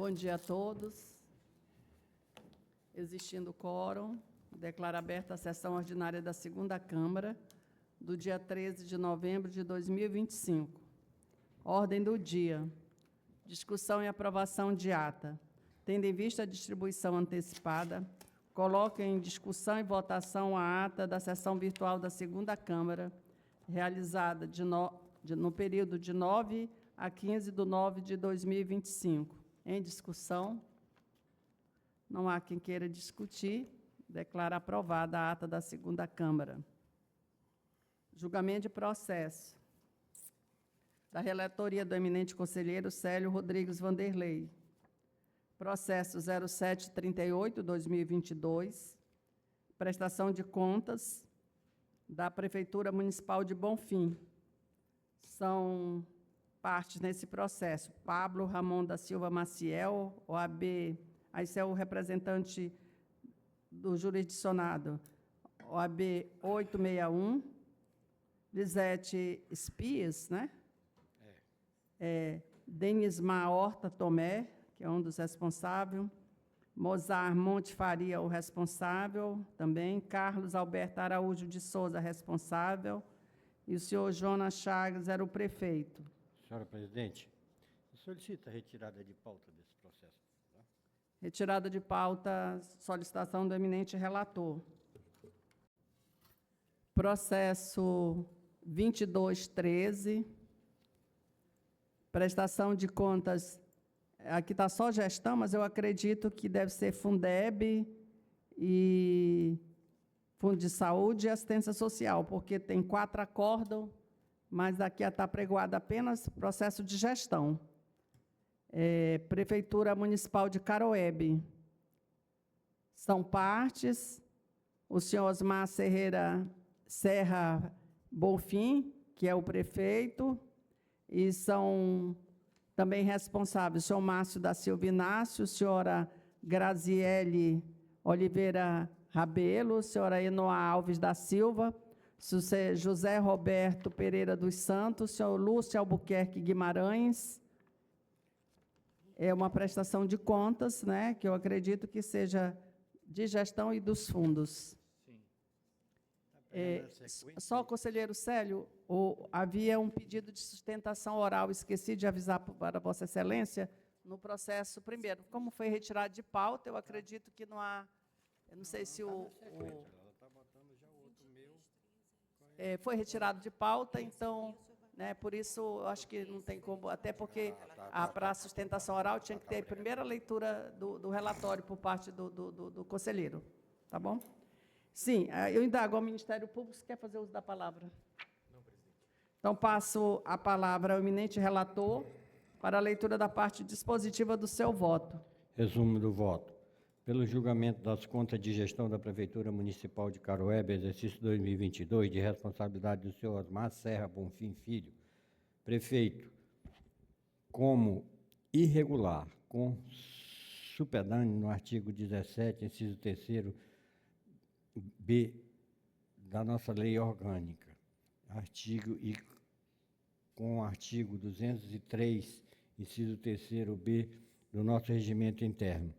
Bom dia a todos. Existindo quórum, declaro aberta a sessão ordinária da Segunda Câmara do dia 13 de novembro de 2025. Ordem do dia. Discussão e aprovação de ata. Tendo em vista a distribuição antecipada, coloco em discussão e votação a ata da sessão virtual da Segunda Câmara, realizada no período de 9 a 15 de 9 de 2025. Em discussão. Não há quem queira discutir. Declaro aprovada a ata da Segunda Câmara. Julgamento de processo. Da relatoria do eminente conselheiro Célio Rodrigues Vanderlei. Processo 0738-2022. Prestação de contas da Prefeitura Municipal de Bonfim. São partes nesse processo. Pablo Ramon da Silva Maciel, OAB, esse é o representante do jurisdicionado, OAB 861, Lisete Espias, né? Denismar Horta Tomé, que é um dos responsáveis, Mozart Monte Faria, o responsável também, Carlos Alberto Araújo de Souza, responsável, e o senhor Jonas Chagas era o prefeito. Senhora presidente, solicita a retirada de pauta desse processo. Tá? Retirada de pauta, solicitação do eminente relator. Processo 2213, prestação de contas, aqui está só gestão, mas eu acredito que deve ser Fundeb e Fundo de Saúde e Assistência Social, porque tem 4 acórdão, mas aqui está pregoado apenas processo de gestão. Prefeitura Municipal de Caroebe. São partes, o senhor Osmar Serra Bonfim, que é o prefeito, e são também responsáveis o senhor Márcio da Silva Inácio, a senhora Graziele Oliveira Rabelo, a senhora Enoa Alves da Silva, José Roberto Pereira dos Santos, o senhor Lúcio Albuquerque Guimarães. É uma prestação de contas, né, que eu acredito que seja de gestão e dos fundos. Sim. Só, conselheiro Célio, havia um pedido de sustentação oral, esqueci de avisar para Vossa Excelência, no processo primeiro. Como foi retirado de pauta, eu acredito que não há... Eu não sei se o... foi retirado de pauta, então, né, por isso, eu acho que não tem como, até porque para a sustentação oral tinha que ter a primeira leitura do relatório por parte do conselheiro. Tá bom? Sim, eu indago ao Ministério Público se quer fazer uso da palavra. Não, presidente. Então, passo a palavra ao eminente relator para a leitura da parte dispositiva do seu voto. Resumo do voto. Pelo julgamento das contas de gestão da Prefeitura Municipal de Caroebe, exercício 2022, de responsabilidade do senhor Osmar Serra Bonfim Filho, prefeito, como irregular, com supedâneo no artigo 17, inciso 3º, B da nossa lei orgânica, com o artigo 203, inciso 3º B do nosso regimento interno,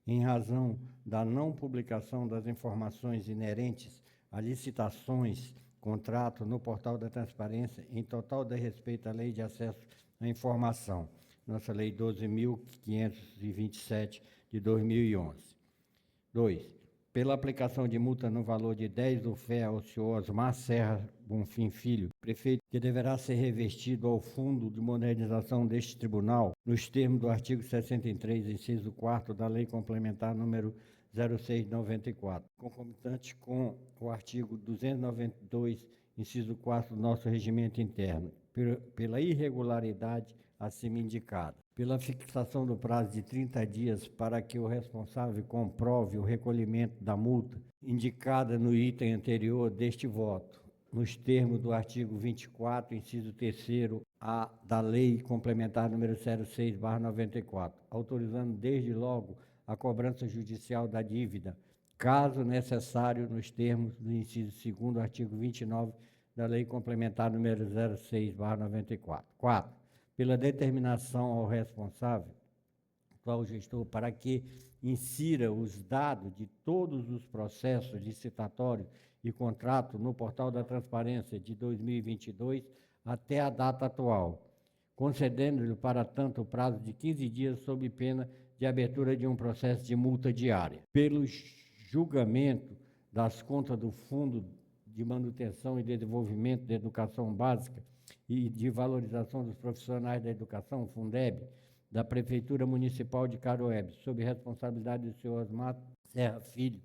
em razão da não publicação das informações inerentes a licitações, contrato no portal da transparência, em total desrespeito à lei de acesso à informação, nossa lei 12.527 de 2011. 2. Pela aplicação de multa no valor de 10 do FE ao senhor Osmar Serra Bonfim Filho, prefeito, que deverá ser revestido ao fundo de modernização deste tribunal, nos termos do artigo 63, inciso 4 da Lei Complementar número 0694, concomitante com o artigo 292, inciso 4 do nosso regimento interno, pela irregularidade acima indicada. Pela fixação do prazo de 30 dias para que o responsável comprove o recolhimento da multa indicada no item anterior deste voto, nos termos do artigo 24, inciso 3º-A da Lei Complementar número 06/94, autorizando desde logo a cobrança judicial da dívida, caso necessário, nos termos do inciso 2º, artigo 29 da Lei Complementar número 06/94. 4. Pela determinação ao responsável atual gestor, para que insira os dados de todos os processos licitatórios e contratos no portal da transparência de 2022 até a data atual, concedendo-lhe para tanto o prazo de 15 dias sob pena de abertura de um processo de multa diária. Pelo julgamento das contas do Fundo de Manutenção e Desenvolvimento da Educação Básica e de Valorização dos Profissionais da Educação, Fundeb, da Prefeitura Municipal de Caroebe, sob responsabilidade do senhor Osmar Serra Filho,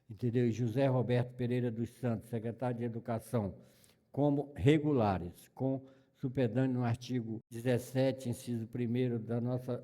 entendeu? E José Roberto Pereira dos Santos, secretário de Educação, como regulares, com supedâneo no artigo 17, inciso 1º da nossa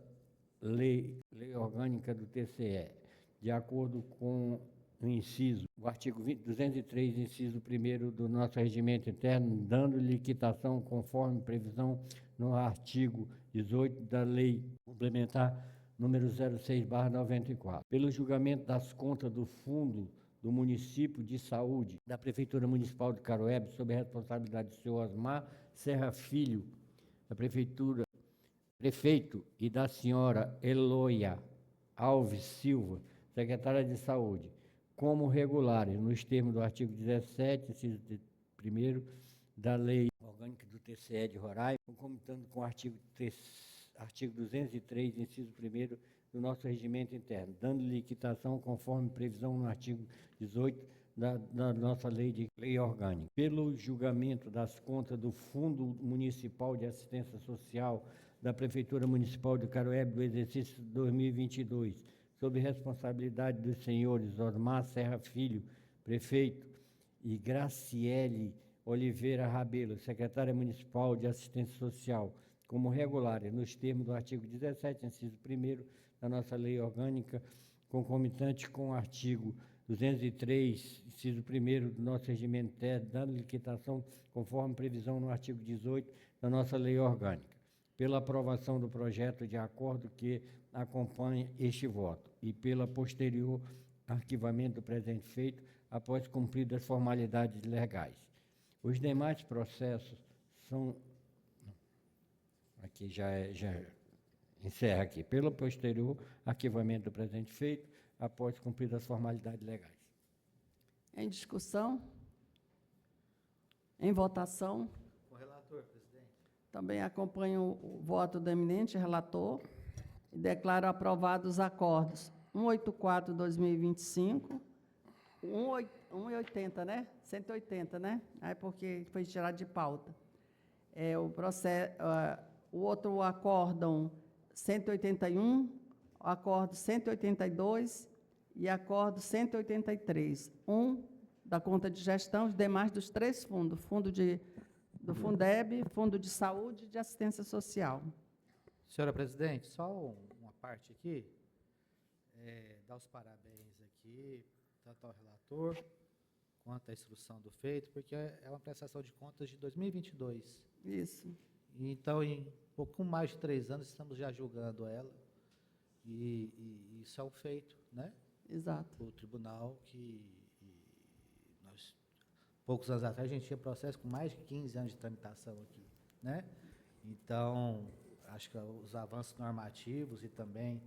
lei orgânica do TCE, de acordo com o artigo 203, inciso 1º do nosso regimento interno, dando-lhe quitação conforme previsão no artigo 18 da Lei Complementar número 06/94. Pelo julgamento das contas do Fundo do Município de Saúde da Prefeitura Municipal de Caroebe, sob a responsabilidade do senhor Osmar Serra Filho, da prefeito, e da senhora Eloia Alves Silva, secretária de Saúde, como regulares, nos termos do artigo 17, inciso 1º da Lei Orgânica do TCE de Roraima, concomitando com o artigo 203, inciso 1º do nosso regimento interno, dando-lhe quitação conforme previsão no artigo 18 da nossa lei orgânica. Pelo julgamento das contas do Fundo Municipal de Assistência Social da Prefeitura Municipal de Caroebe do exercício 2022, sob responsabilidade dos senhores Osmar Serra Filho, prefeito, e Graciele Oliveira Rabelo, secretária municipal de Assistência Social, como regulares, nos termos do artigo 17, inciso 1º da nossa lei orgânica, concomitante com o artigo 203, inciso 1º do nosso regimento interno, dando quitação conforme previsão no artigo 18 da nossa lei orgânica, pela aprovação do projeto de acordo que acompanha este voto e pela posterior arquivamento do presente feito após cumpridas as formalidades legais. Os demais processos são... Aqui já encerra aqui. Pelo posterior arquivamento do presente feito após cumpridas as formalidades legais. Em discussão? Em votação? Com o relator, presidente. Também acompanho o voto do eminente relator e declaro aprovados os acordos 184/2025, 180, né? 180, né? Aí porque foi tirado de pauta. O outro acórdão 181, acordo 182 e acordo 183. Da conta de gestão, os demais dos três fundos, do Fundeb, Fundo de Saúde e de Assistência Social. Senhora presidente, só uma parte aqui, dar os parabéns aqui, tanto ao relator quanto à instrução do feito, porque é uma prestação de contas de 2022. Isso. Então, em pouco mais de 3 anos, estamos já julgando ela, e isso é um feito, né? Exato. O tribunal nós, poucos anos atrás, a gente tinha processo com mais de 15 anos de tramitação aqui, né? Então, acho que os avanços normativos e também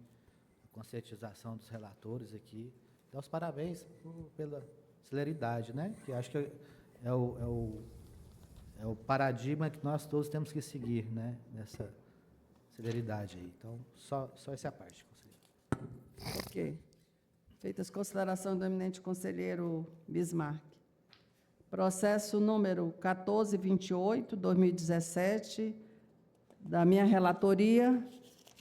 a conscientização dos relatores aqui, dá os parabéns pela celeridade, né? Que acho que é o paradigma que nós todos temos que seguir, né? Nessa celeridade aí. Então, só essa parte, conselheiro. Ok. Feitas as considerações do eminente conselheiro Bismarck. Processo número 1428/2017, da minha relatoria,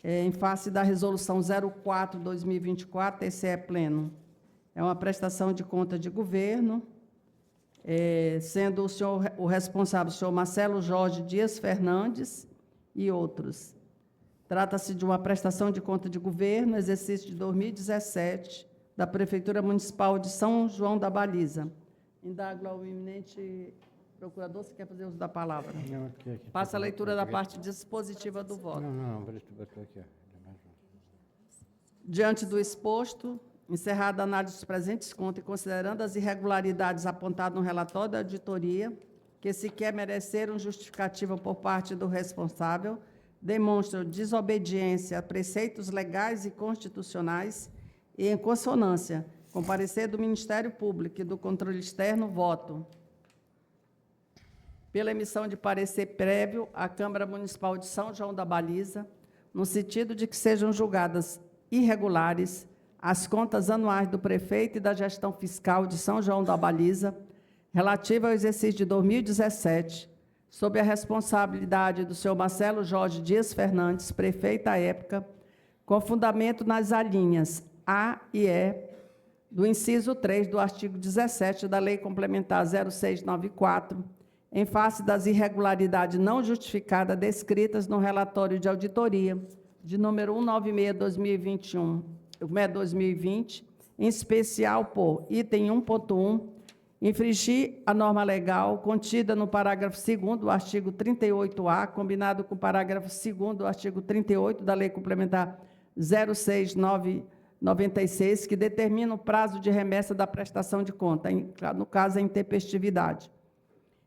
em face da resolução 04/2024, TCE Pleno. É uma prestação de conta de governo, sendo o responsável o senhor Marcelo Jorge Dias Fernandes e outros. Trata-se de uma prestação de conta de governo, exercício de 2017, da Prefeitura Municipal de São João da Baliza. Indago ao eminente procurador, se quer fazer uso da palavra. Não, Passa a leitura da parte dispositiva do voto. Não, botou aqui, ó. Diante do exposto, encerrada a análise dos presentes contas e considerando as irregularidades apontadas no relatório da auditoria, que sequer mereceram justificativa por parte do responsável, demonstram desobediência a preceitos legais e constitucionais e em consonância com o parecer do Ministério Público e do Controle Externo, voto pela emissão de parecer prévio à Câmara Municipal de São João da Baliza, no sentido de que sejam julgadas irregulares as contas anuais do prefeito e da gestão fiscal de São João da Baliza, relativa ao exercício de 2017, sob a responsabilidade do senhor Marcelo Jorge Dias Fernandes, prefeito à época, com fundamento nas alíneas A e E do inciso 3 do artigo 17 da Lei Complementar 0694, em face das irregularidades não justificadas descritas no relatório de auditoria de número 196/2020, em especial por item 1.1, infringir a norma legal contida no parágrafo 2º do artigo 38A, combinado com o parágrafo 2º do artigo 38 da Lei Complementar 0696, que determina o prazo de remessa da prestação de conta, no caso, a intempestividade.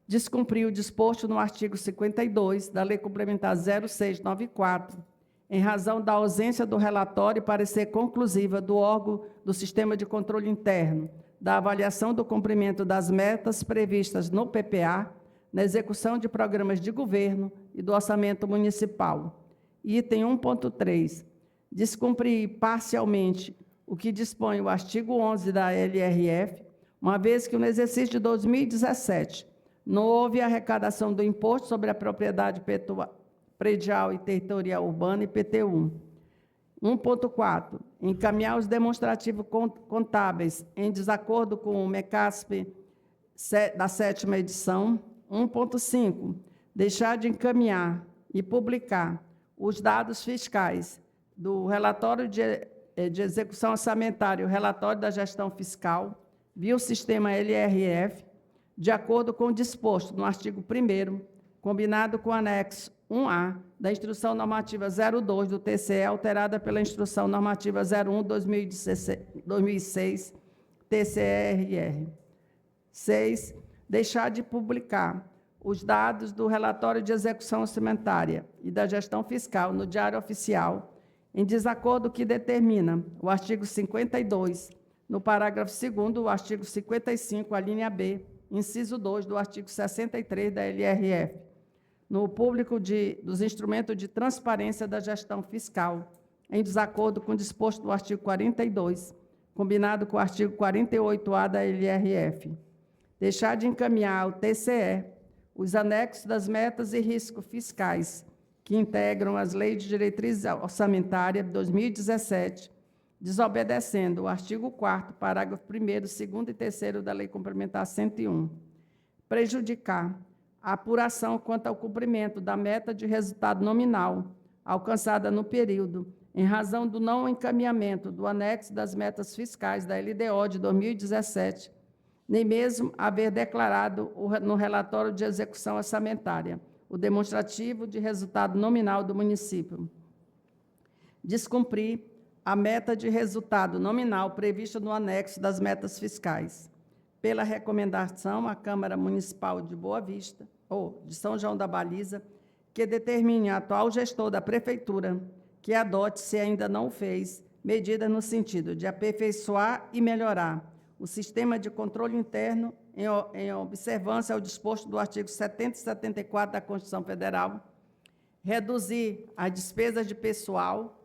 Descumprir o disposto no artigo 52 da Lei Complementar 0694, em razão da ausência do relatório e parecer conclusiva do órgão do Sistema de Controle Interno, da avaliação do cumprimento das metas previstas no PPA, na execução de programas de governo e do orçamento municipal. Item 1.3. Descumprir parcialmente o que dispõe o artigo 11 da LRF, uma vez que no exercício de 2017 não houve arrecadação do Imposto sobre a Propriedade Predial e Territorial Urbana, IPTU. 1.4. Encaminhar os demonstrativos contábeis em desacordo com o MECASP da 7ª edição. 1.5. Deixar de encaminhar e publicar os dados fiscais do relatório de execução orçamentária, o relatório da gestão fiscal, via o sistema LRF, de acordo com o disposto no artigo 1º, combinado com o anexo 1A da Instrução Normativa 02 do TCE, alterada pela Instrução Normativa 01/2006, TCE-RR. 6. Deixar de publicar os dados do relatório de execução orçamentária e da gestão fiscal no Diário Oficial, em desacordo com o que determina o artigo 52, no parágrafo 2º, o artigo 55, a linha B, inciso 2 do artigo 63 da LRF, no público dos instrumentos de transparência da gestão fiscal, em desacordo com o disposto do artigo 42, combinado com o artigo 48A da LRF. Deixar de encaminhar ao TCE os anexos das metas e riscos fiscais que integram as leis de diretriz orçamentária de 2017, desobedecendo o artigo 4º, parágrafo 1º, 2º e 3º da Lei Complementar 101. Prejudicar a apuração quanto ao cumprimento da meta de resultado nominal alcançada no período, em razão do não encaminhamento do anexo das metas fiscais da LDO de 2017, nem mesmo haver declarado no relatório de execução orçamentária o demonstrativo de resultado nominal do município. Descumprir a meta de resultado nominal prevista no anexo das metas fiscais. Pela recomendação à Câmara Municipal de Boa Vista, ou de São João da Baliza, que determine a atual gestor da Prefeitura que adote, se ainda não o fez, medidas no sentido de aperfeiçoar e melhorar o sistema de controle interno em observância ao disposto do artigo 70 e 74 da Constituição Federal, reduzir as despesas de pessoal,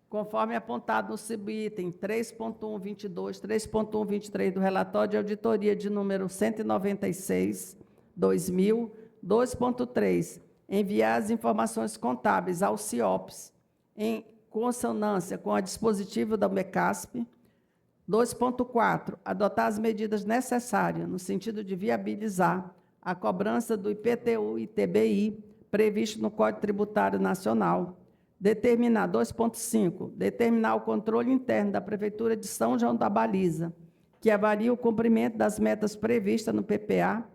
conforme apontado no subitem 3.122, 3.123 do relatório de auditoria de número 196, 2000, 2.3, enviar as informações contábeis ao CIOPS, em consonância com o dispositivo da MECASP. 2.4, adotar as medidas necessárias no sentido de viabilizar a cobrança do IPTU e TBI previsto no Código Tributário Nacional. Determinar, 2.5, determinar o controle interno da Prefeitura de São João da Baliza, que avalie o cumprimento das metas previstas no PPA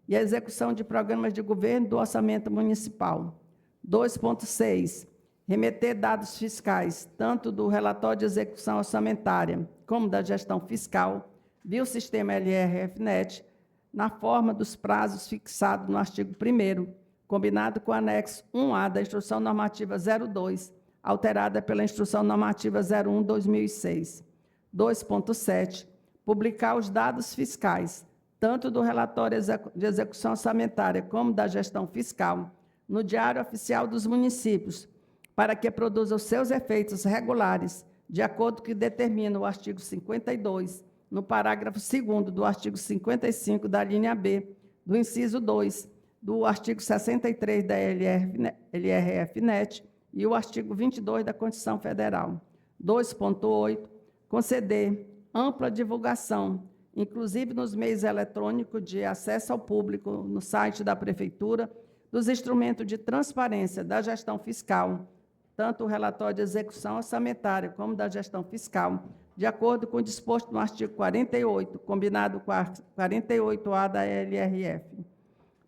e a execução de programas de governo do orçamento municipal. 2.6, remeter dados fiscais, tanto do relatório de execução orçamentária como da gestão fiscal, via o sistema LRF-NET, na forma dos prazos fixados no artigo 1º combinado com o anexo 1A da Instrução Normativa 02, alterada pela Instrução Normativa 01/2006. 2.7. Publicar os dados fiscais, tanto do relatório de execução orçamentária como da gestão fiscal, no Diário Oficial dos Municípios, para que produza os seus efeitos regulares, de acordo com o que determina o artigo 52, no parágrafo 2º do artigo 55 da linha B, do inciso 2, do artigo 63 da LRF-NET e o artigo 22 da Constituição Federal. 2.8. Conceder ampla divulgação, inclusive nos meios eletrônicos de acesso ao público, no site da Prefeitura, dos instrumentos de transparência da gestão fiscal, tanto o relatório de execução orçamentária como da gestão fiscal, de acordo com o disposto no artigo 48, combinado com a 48A da LRF.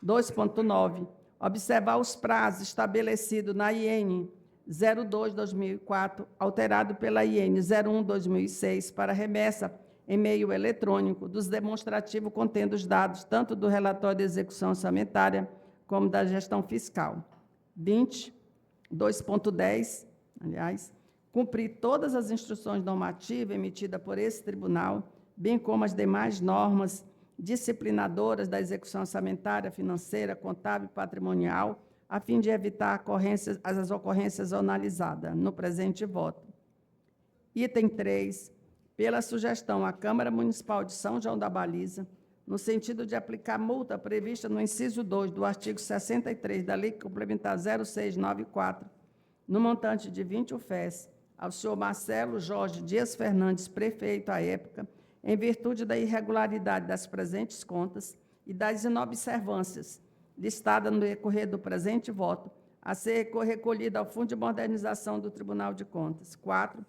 2.9. Observar os prazos estabelecidos na IN 02/2004, alterado pela IN 01/2006, para remessa em meio eletrônico dos demonstrativos contendo os dados tanto do relatório de execução orçamentária como da gestão fiscal. 20. 2.10, cumprir todas as instruções normativas emitidas por esse tribunal, bem como as demais normas disciplinadoras da execução orçamentária, financeira, contábil e patrimonial, a fim de evitar as ocorrências analisadas no presente voto. Item 3, pela sugestão à Câmara Municipal de São João da Baliza, no sentido de aplicar multa prevista no inciso 2 do artigo 63 da Lei Complementar 0694, no montante de 20 UFES, ao senhor Marcelo Jorge Dias Fernandes, prefeito à época, em virtude da irregularidade das presentes contas e das inobservâncias listadas no decorrer do presente voto, a ser recolhida ao Fundo de Modernização do Tribunal de Contas. 4.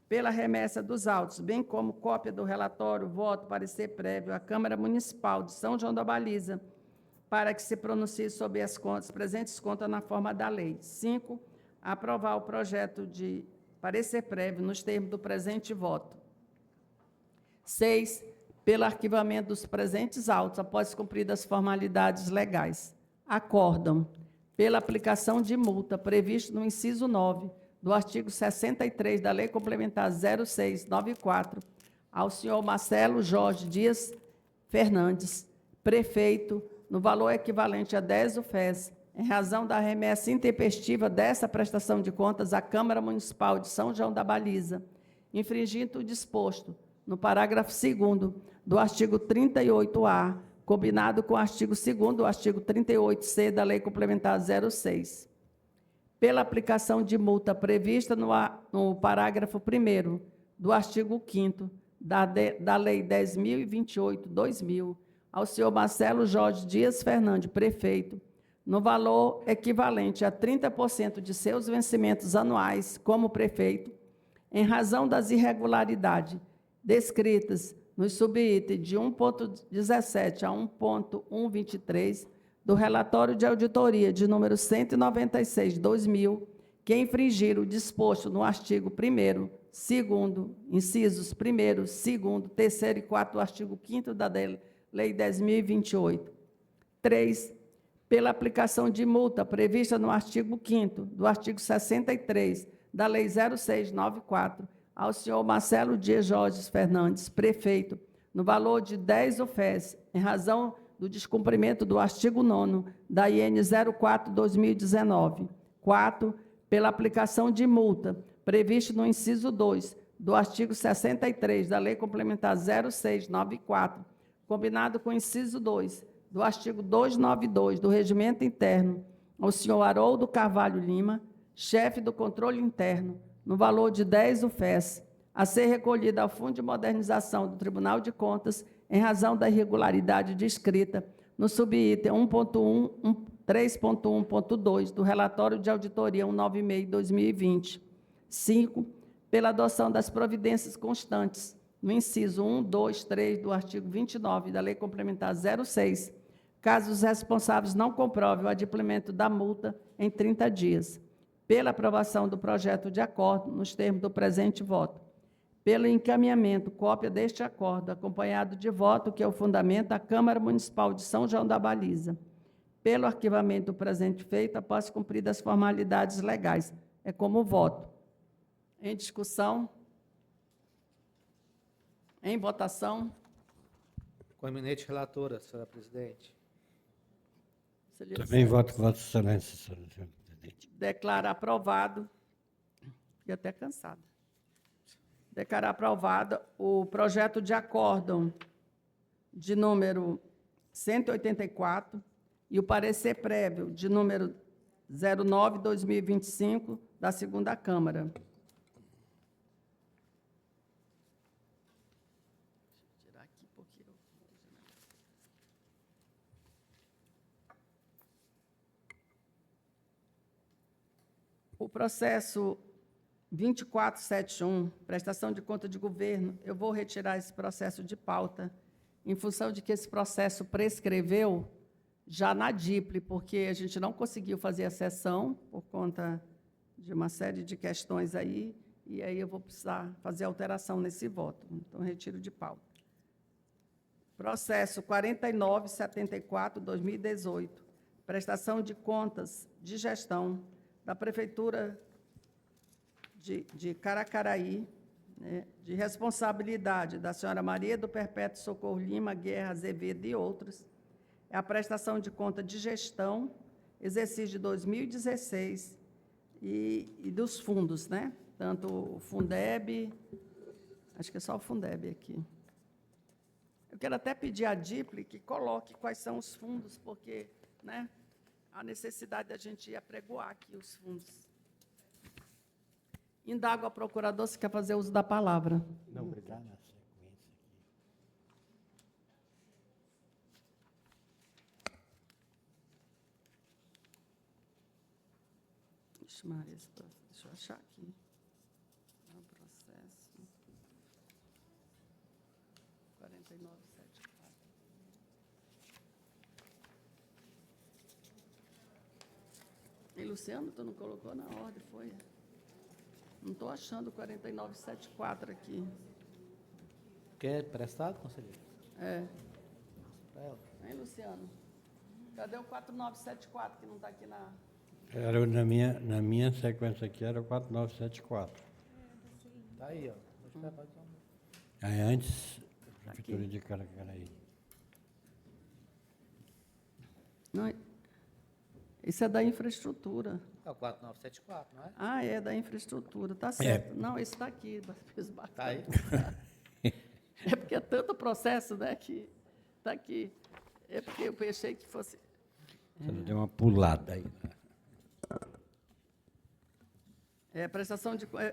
Pela remessa dos autos, bem como cópia do relatório, voto, parecer prévio à Câmara Municipal de São João da Baliza, para que se pronuncie sobre as presentes contas na forma da lei. 5. Aprovar o projeto de parecer prévio nos termos do presente voto. 6. Pelo arquivamento dos presentes autos, após cumpridas as formalidades legais. Acordam, pela aplicação de multa previsto no inciso 9, do artigo 63 da Lei Complementar 0694, ao senhor Marcelo Jorge Dias Fernandes, prefeito, no valor equivalente a 10 UFES, em razão da remessa intempestiva dessa prestação de contas à Câmara Municipal de São João da Baliza, infringindo o disposto no parágrafo 2º do artigo 38A, combinado com o artigo 2º do artigo 38C da Lei Complementar 06. Pela aplicação de multa prevista no parágrafo 1º do artigo 5º da Lei 10.028/2000, ao senhor Marcelo Jorge Dias Fernandes, prefeito, no valor equivalente a 30% de seus vencimentos anuais como prefeito, em razão das irregularidades descritas nos subitens de 1.17 a 1.123 do relatório de auditoria de número 196/2000, que infringiram o disposto no artigo 1º, 2º, incisos 1º, 2º, 3º e 4º do artigo 5º da Lei 10.028. 3. Pela aplicação de multa prevista no artigo 5º do artigo 63 da Lei 0694, ao senhor Marcelo Dias Jorge Fernandes, prefeito, no valor de 10 UFES, em razão do descumprimento do artigo 9º da IN 04/2019. 4. Pela aplicação de multa previsto no inciso 2 do artigo 63 da Lei Complementar 0694, combinado com o inciso 2 do artigo 292 do Regimento Interno, ao senhor Haroldo Carvalho Lima, chefe do controle interno, no valor de 10 UFES, a ser recolhida ao Fundo de Modernização do Tribunal de Contas, em razão da irregularidade descrita no subitem 3.1.2 do relatório de auditoria 196/2020. 5. Pela adoção das providências constantes, no inciso 1, 2, 3 do artigo 29 da Lei Complementar 06, caso os responsáveis não comprovem o adimplemento da multa em 30 dias. Pela aprovação do projeto de acordo, nos termos do presente voto. Pelo encaminhamento, cópia deste acordo, acompanhado de voto, que é o fundamento da Câmara Municipal de São João da Baliza. pelo arquivamento do presente feito após cumpridas as formalidades legais. É como voto. Em discussão? Em votação? Com a eminente relatora, senhora presidente. Também voto com Vossa Excelência, senhora presidente. Declara aprovado. Fiquei até cansada. Declarar aprovado o projeto de acórdão de número 184 e o parecer prévio de número 09/2025 da segunda Câmara. Deixa eu tirar aqui porque o processo 2471, prestação de conta de governo, eu vou retirar esse processo de pauta, em função de que esse processo prescreveu já na DIPLE, porque a gente não conseguiu fazer a sessão por conta de uma série de questões aí, e aí eu vou precisar fazer alteração nesse voto. Então, retiro de pauta. Processo 4974/2018, prestação de contas de gestão da Prefeitura de Caracaraí, né, de responsabilidade da senhora Maria do Perpétuo Socorro Lima Guerra Azevedo e outros, é a prestação de conta de gestão, exercício de 2016, e dos fundos, né? Tanto o Fundeb, acho que é só o Fundeb aqui. Eu quero até pedir à DIPLE que coloque quais são os fundos, porque, né, há necessidade da gente ir apregoar aqui os fundos. Indago ao procurador se quer fazer uso da palavra. Não, obrigado. Na sequência aqui. Ixi, Maria, deixa eu achar aqui. É o processo 4974. E, Luciano, tu não colocou na ordem, foi? Não estou achando o 4974 aqui. Quer prestado, conselheiro? É. Para ela. Hein, Luciano? Cadê o 4974 que não está aqui na... Era na minha sequência aqui era o 4974. Tá aí, ó. Pode pegar, pode tomar. Aí antes, Prefeitura de Caracaraí. Não, isso é da infraestrutura. É o 4974, não é? Ah, é da infraestrutura, tá certo. Não, esse está aqui. Tá aí. É porque é tanto processo, né, que está aqui. É porque eu pensei que fosse... Você deu uma pulada aí. É, prestação de... Meu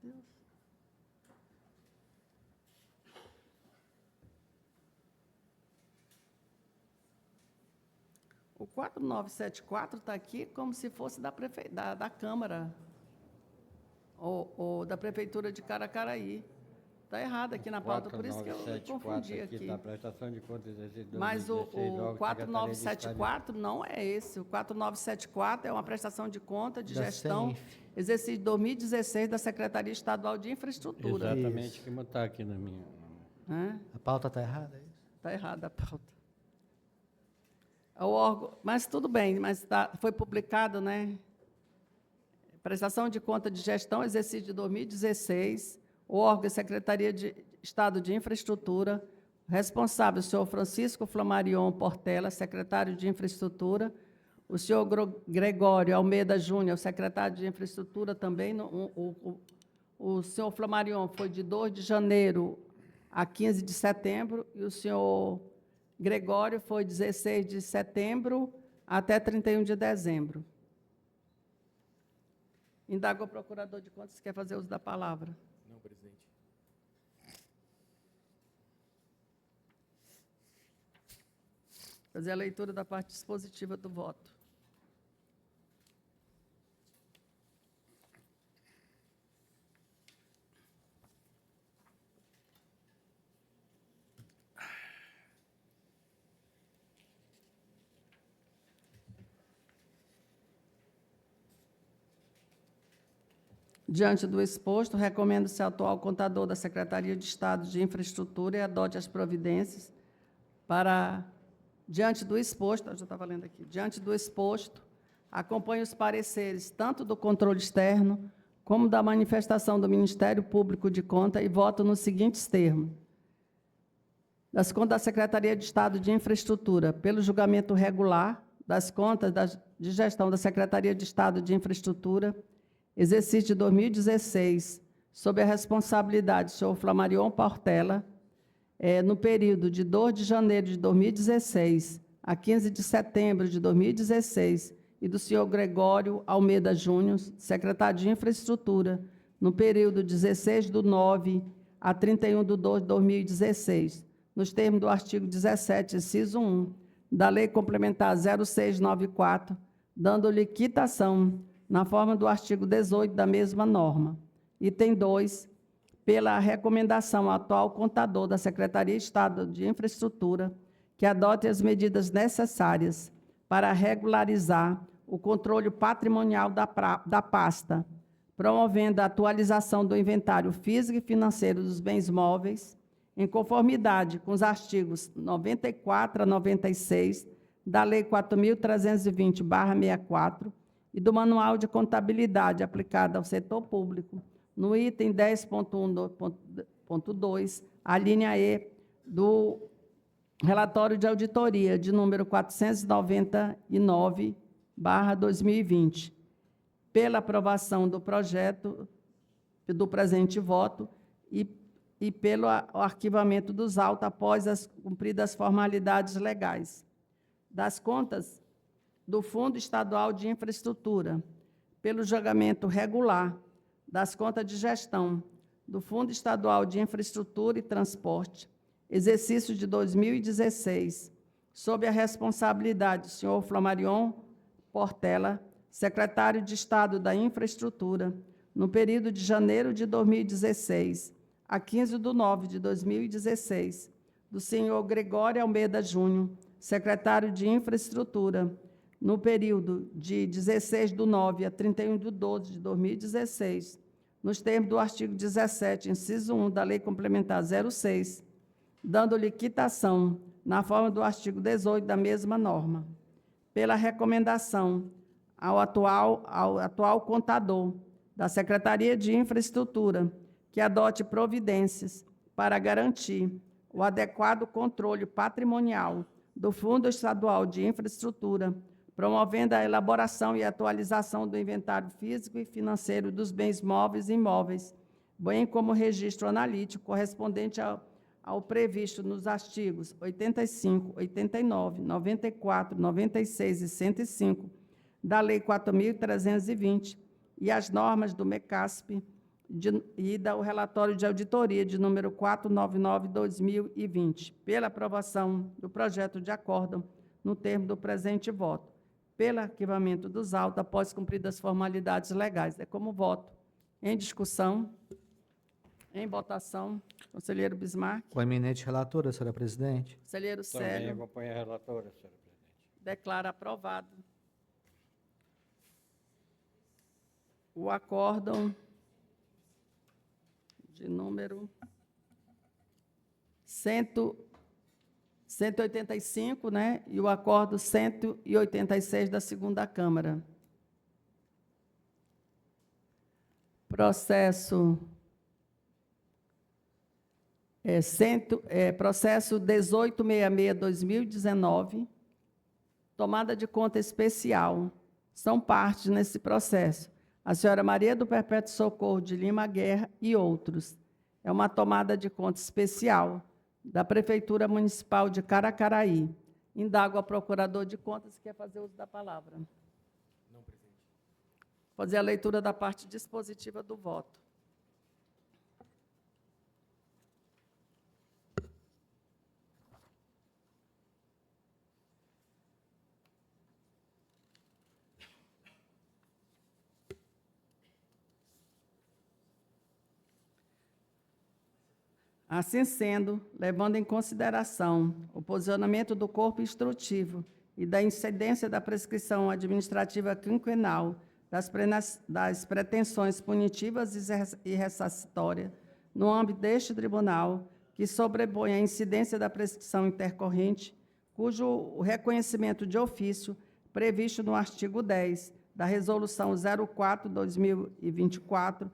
Deus. O 4974 está aqui como se fosse da Câmara, ou da Prefeitura de Caracaraí. Está errado aqui na pauta, por isso que eu confundi aqui. Da prestação de contas de 2016, Mas o órgão de 4974 não é esse. O 4974 é uma prestação de conta de Da gestão, CENIF. exercício de 2016 da Secretaria Estadual de Infraestrutura. Exatamente, que está aqui na minha. Está A pauta está errada, é isso? errada a pauta. O órgão, mas tudo bem, mas foi publicado, né? Prestação de conta de gestão, exercício de 2016, o órgão é Secretaria de Estado de Infraestrutura, responsável, o senhor Francisco Flamarion Portela, secretário de Infraestrutura, o senhor Gregório Almeida Júnior, secretário de Infraestrutura também, o senhor Flamarion foi de 2 de janeiro a 15 de setembro, e o senhor Gregório foi 16 de setembro até 31 de dezembro. Indago ao procurador de contas se quer fazer uso da palavra. Não, presidente. Fazer a leitura da parte dispositiva do voto. Diante do exposto, recomendo-se ao atual contador da Secretaria de Estado de Infraestrutura e adote as providências para Diante do exposto, eu já estava lendo aqui, diante do exposto, acompanho os pareceres tanto do controle externo como da manifestação do Ministério Público de Contas e voto nos seguintes termos. Das contas da Secretaria de Estado de Infraestrutura, pelo julgamento regular das contas de gestão da Secretaria de Estado de Infraestrutura, exercício de 2016, sob a responsabilidade do senhor Flamarion Portela, no período de 2 de janeiro de 2016 a 15 de setembro de 2016, e do senhor Gregório Almeida Júnior, secretário de Infraestrutura, no período 16/9 a 31/2 de 2016, nos termos do artigo 17, inciso 1, da Lei Complementar 0694, dando-lhe quitação na forma do artigo 18 da mesma norma. Item 2, pela recomendação ao atual contador da Secretaria de Estado de Infraestrutura, que adote as medidas necessárias para regularizar o controle patrimonial da pasta, promovendo a atualização do inventário físico e financeiro dos bens móveis, em conformidade com os artigos 94 a 96 da Lei 4.320/64 e do Manual de Contabilidade aplicada ao setor público, no item 10.1.2, a linha E do relatório de auditoria de número 499/2020, pela aprovação do projeto do presente voto e pelo arquivamento dos autos após as cumpridas formalidades legais. Das contas do Fundo Estadual de Infraestrutura, pelo julgamento regular das contas de gestão do Fundo Estadual de Infraestrutura e Transporte, exercício de 2016, sob a responsabilidade do senhor Flamarion Portela, secretário de Estado da Infraestrutura, no período de janeiro de 2016 a 15/9 de 2016, do senhor Gregório Almeida Júnior, secretário de Infraestrutura, no período de 16/9 a 31/12 de 2016, nos termos do artigo 17, inciso 1 da Lei Complementar 06, dando-lhe quitação na forma do artigo 18 da mesma norma, pela recomendação ao atual contador da Secretaria de Infraestrutura, que adote providências para garantir o adequado controle patrimonial do Fundo Estadual de Infraestrutura, promovendo a elaboração e atualização do inventário físico e financeiro dos bens móveis e imóveis, bem como o registro analítico correspondente ao previsto nos artigos 85, 89, 94, 96 e 105 da Lei 4.320 e as normas do MECASP e do relatório de auditoria de número 499/2020, pela aprovação do projeto de acórdão no termo do presente voto, pelo arquivamento dos autos após cumpridas as formalidades legais. É como voto. Em discussão, em votação, conselheiro Bismarck. Com a eminente relatora, senhora presidente. Conselheiro Também Célio. acompanha a relatora, senhora presidente. Declara aprovado o acórdão de número 185, né? E o acordo 186 da segunda Câmara. Processo processo 1866/2019, tomada de conta especial. São partes nesse processo a senhora Maria do Perpétuo Socorro de Lima Guerra e outros. É uma tomada de conta especial da Prefeitura Municipal de Caracaraí. Indago ao procurador de contas se quer fazer uso da palavra. Não, presidente. Fazer a leitura da parte dispositiva do voto. Assim sendo, levando em consideração o posicionamento do corpo instrutivo e da incidência da prescrição administrativa quinquenal das pretensões punitivas e ressarcitórias no âmbito deste tribunal, que sobrepõe a incidência da prescrição intercorrente, cujo reconhecimento de ofício previsto no artigo 10 da Resolução 04/2024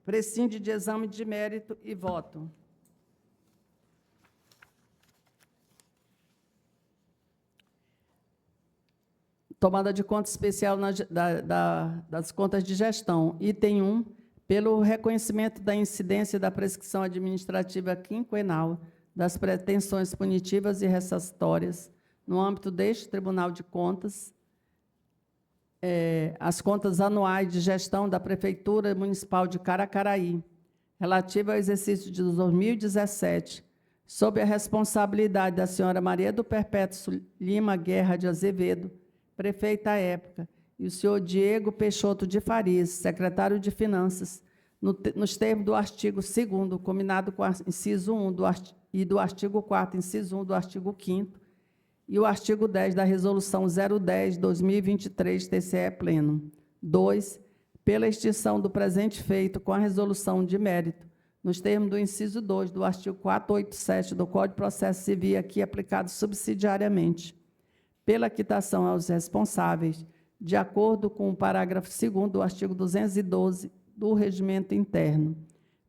prescinde de exame de mérito e voto. Tomada de conta especial das contas de gestão. Item 1, pelo reconhecimento da incidência da prescrição administrativa quinquenal das pretensões punitivas e ressarcitórias no âmbito deste Tribunal de Contas, as contas anuais de gestão da Prefeitura Municipal de Caracaraí, relativa ao exercício de 2017, sob a responsabilidade da senhora Maria do Perpétuo Lima Guerra de Azevedo, prefeita à época, e o senhor Diego Peixoto de Farias, secretário de Finanças, nos termos do artigo 2º, combinado com o inciso 1 e do artigo 4º, inciso 1 do artigo 5º, e o artigo 10 da Resolução 010/2023, TCE Pleno. 2, pela extinção do presente feito com a resolução de mérito, nos termos do inciso 2 do artigo 487 do Código de Processo Civil, aqui aplicado subsidiariamente, pela quitação aos responsáveis, de acordo com o parágrafo 2º do artigo 212 do Regimento Interno,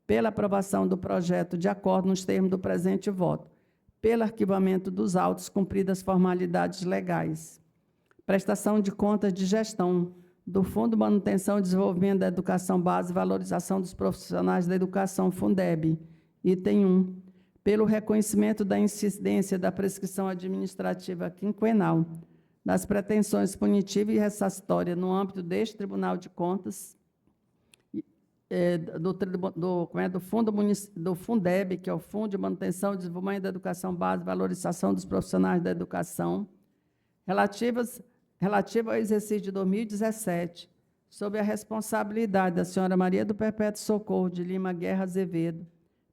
pela aprovação do projeto de acordo nos termos do presente voto, pelo arquivamento dos autos cumpridas as formalidades legais. Prestação de contas de gestão do Fundo de Manutenção e Desenvolvimento da Educação Base e Valorização dos Profissionais da Educação, Fundeb. Item 1, pelo reconhecimento da incidência da prescrição administrativa quinquenal das pretensões punitiva e ressarcitória no âmbito deste Tribunal de Contas, do Fundeb, que é o Fundo de Manutenção e Desenvolvimento da Educação Base e Valorização dos Profissionais da Educação, relativa ao exercício de 2017, sob a responsabilidade da senhora Maria do Perpétuo Socorro de Lima Guerra Azevedo,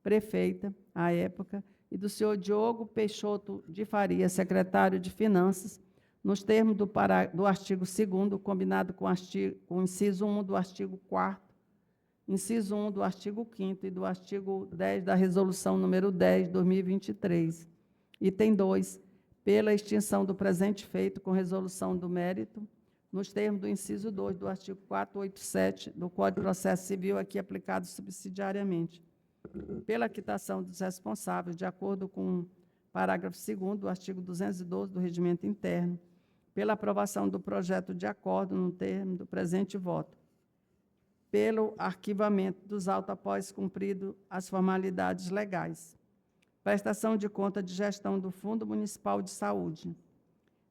prefeita, à época, e do senhor Diogo Peixoto de Faria, secretário de Finanças, nos termos do artigo 2º, combinado com o inciso 1 do artigo 4º, inciso 1 do artigo 5º e do artigo 10 da Resolução número 10, 2023. Item 2, pela extinção do presente feito com resolução do mérito, nos termos do inciso 2 do artigo 487 do Código de Processo Civil, aqui aplicado subsidiariamente, pela quitação dos responsáveis, de acordo com o parágrafo 2º do artigo 212 do Regimento Interno, pela aprovação do projeto de acordo no termo do presente voto, pelo arquivamento dos autos após cumprido as formalidades legais. Prestação de conta de gestão do Fundo Municipal de Saúde,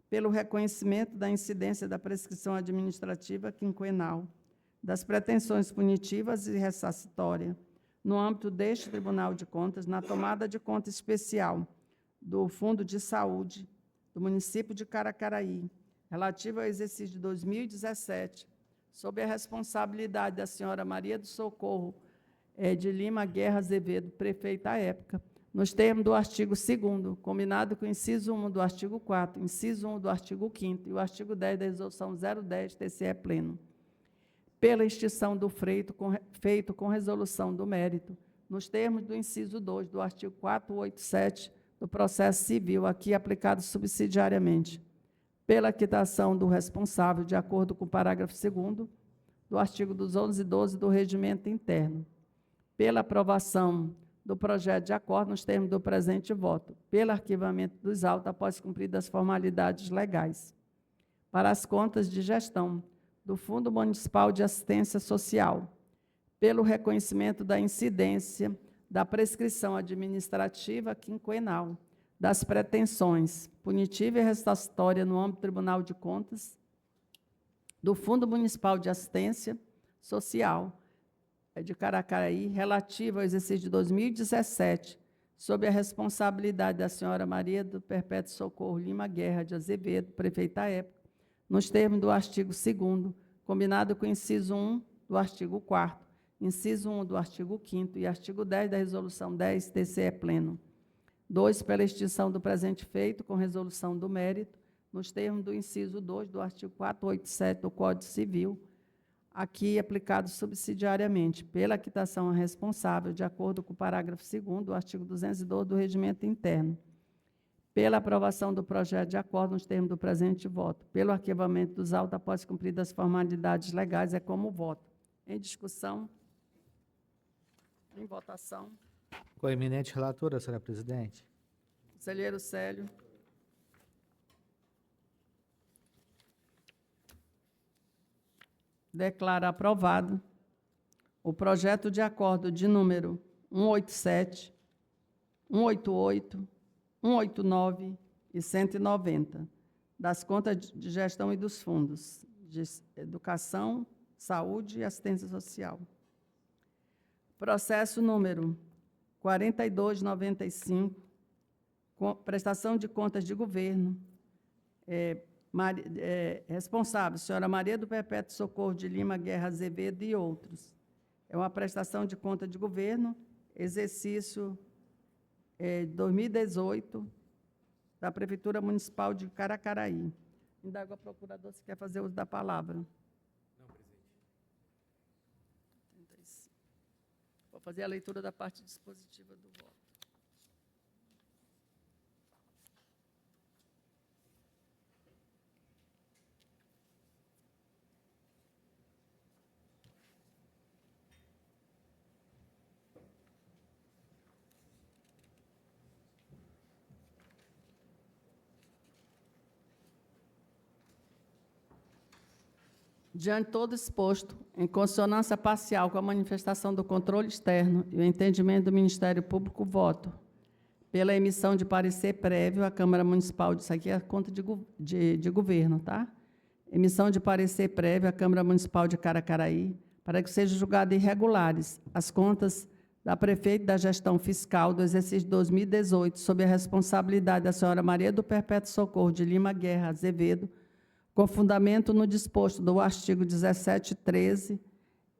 pelo reconhecimento da incidência da prescrição administrativa quinquenal, das pretensões punitivas e ressarcitória, no âmbito deste Tribunal de Contas, na tomada de conta especial do Fundo de Saúde do município de Caracaraí, relativa ao exercício de 2017, sob a responsabilidade da senhora Maria do Socorro de Lima Guerra Azevedo, prefeita à época, nos termos do artigo 2º, combinado com o inciso 1 do artigo 4º, inciso 1 do artigo 5º e o artigo 10 da Resolução 010, TCE Pleno, pela extinção do feito com resolução do mérito, nos termos do inciso 2 do artigo 487 do Processo Civil, aqui aplicado subsidiariamente, pela quitação do responsável, de acordo com o parágrafo 2º do artigo 212 do Regimento Interno, pela aprovação do projeto de acordo nos termos do presente voto, pelo arquivamento dos autos após cumpridas as formalidades legais, para as contas de gestão do Fundo Municipal de Assistência Social, pelo reconhecimento da incidência da prescrição administrativa quinquenal, das pretensões punitiva e ressarcitória no âmbito do Tribunal de Contas, do Fundo Municipal de Assistência Social de Caracaraí, relativa ao exercício de 2017, sob a responsabilidade da senhora Maria do Perpétuo Socorro Lima Guerra de Azevedo, prefeita à época, nos termos do artigo 2º, combinado com o inciso 1 do artigo 4º, inciso 1 do artigo 5º e artigo 10 da Resolução 10, TCE Pleno. 2, pela extinção do presente feito com resolução do mérito, nos termos do inciso 2 do artigo 487 do Código Civil, aqui aplicado subsidiariamente, pela quitação a responsável, de acordo com o parágrafo 2º do artigo 212 do Regimento Interno, pela aprovação do projeto de acordo nos termos do presente voto, pelo arquivamento dos autos após cumpridas as formalidades legais, é como voto. Em discussão? Em votação? Com a eminente relatora, senhora presidente. Conselheiro Célio. Declara aprovado o projeto de acordo de número 187, 188, 189 e 190, das contas de gestão e dos fundos de educação, saúde e assistência social. Processo número 4295, prestação de contas de governo, responsável, senhora Maria do Perpétuo Socorro de Lima Guerra Azevedo e outros. É uma prestação de conta de governo, exercício 2018, da Prefeitura Municipal de Caracaraí. Indago ao procurador se quer fazer uso da palavra. Não, presidente. Vou fazer a leitura da parte dispositiva do voto. Diante de todo exposto, em consonância parcial com a manifestação do controle externo e o entendimento do Ministério Público, voto pela emissão de parecer prévio à Câmara Municipal, isso aqui é a conta de governo, tá? Emissão de parecer prévio à Câmara Municipal de Caracaraí, para que sejam julgadas irregulares as contas da prefeita da gestão fiscal do exercício de 2018, sob a responsabilidade da senhora Maria do Perpétuo Socorro de Lima Guerra Azevedo, com fundamento no disposto do artigo 1713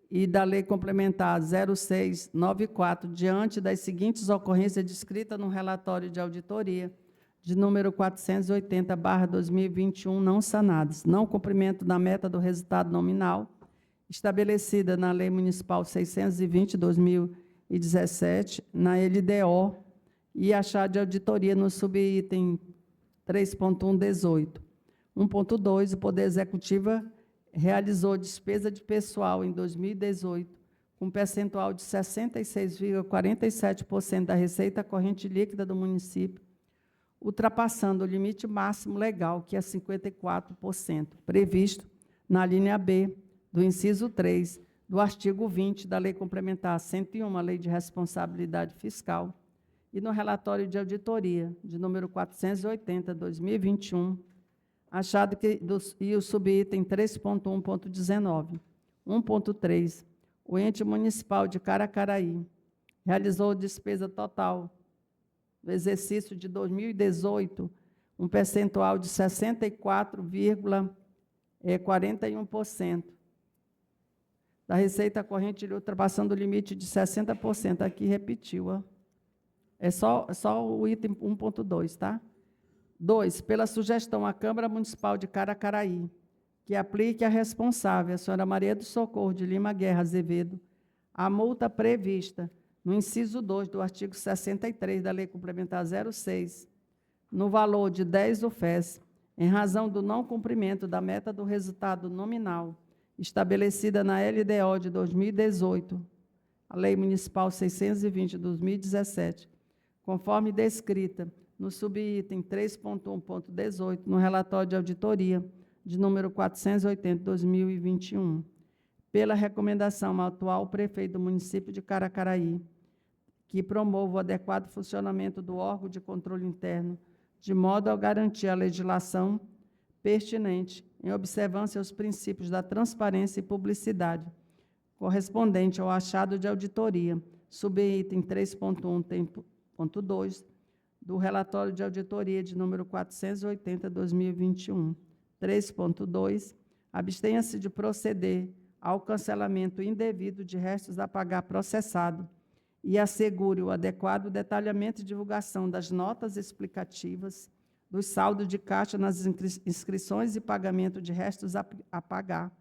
e da Lei Complementar 0694, diante das seguintes ocorrências descritas no relatório de auditoria de número 480/2021, não sanadas. Não cumprimento da meta do resultado nominal, estabelecida na Lei Municipal 620/2017, na LDO, e achado de auditoria no subitem 3.118. 1.2, o Poder Executivo realizou despesa de pessoal em 2018, com percentual de 66,47% da receita corrente líquida do município, ultrapassando o limite máximo legal, que é 54%, previsto na linha B do inciso 3 do artigo 20 da Lei Complementar 101, a Lei de Responsabilidade Fiscal, e no relatório de auditoria de número 480/2021, achado que e o subitem 3.1.19. 1.3. O ente municipal de Caracaraí realizou despesa total do exercício de 2018, um percentual de 64,41% da receita corrente, ultrapassando o limite de 60%. Aqui repetiu, ó. É só o item 1.2, tá? 2, pela sugestão à Câmara Municipal de Caracaraí, que aplique a responsável, a senhora Maria do Socorro de Lima Guerra Azevedo, a multa prevista no inciso 2 do artigo 63 da Lei Complementar 06, no valor de 10 UFES, em razão do não cumprimento da meta do resultado nominal estabelecida na LDO de 2018, a Lei Municipal 620/2017, conforme descrita no subitem 3.1.18, no relatório de auditoria de número 480/2021, pela recomendação ao atual prefeito do município de Caracaraí, que promova o adequado funcionamento do órgão de controle interno, de modo a garantir a legislação pertinente, em observância aos princípios da transparência e publicidade, correspondente ao achado de auditoria, subitem 3.1.2, do relatório de auditoria de número 480/2021. 3.2. Abstenha-se de proceder ao cancelamento indevido de restos a pagar processado e assegure o adequado detalhamento e divulgação das notas explicativas, dos saldos de caixa nas inscrições e pagamento de restos a pagar,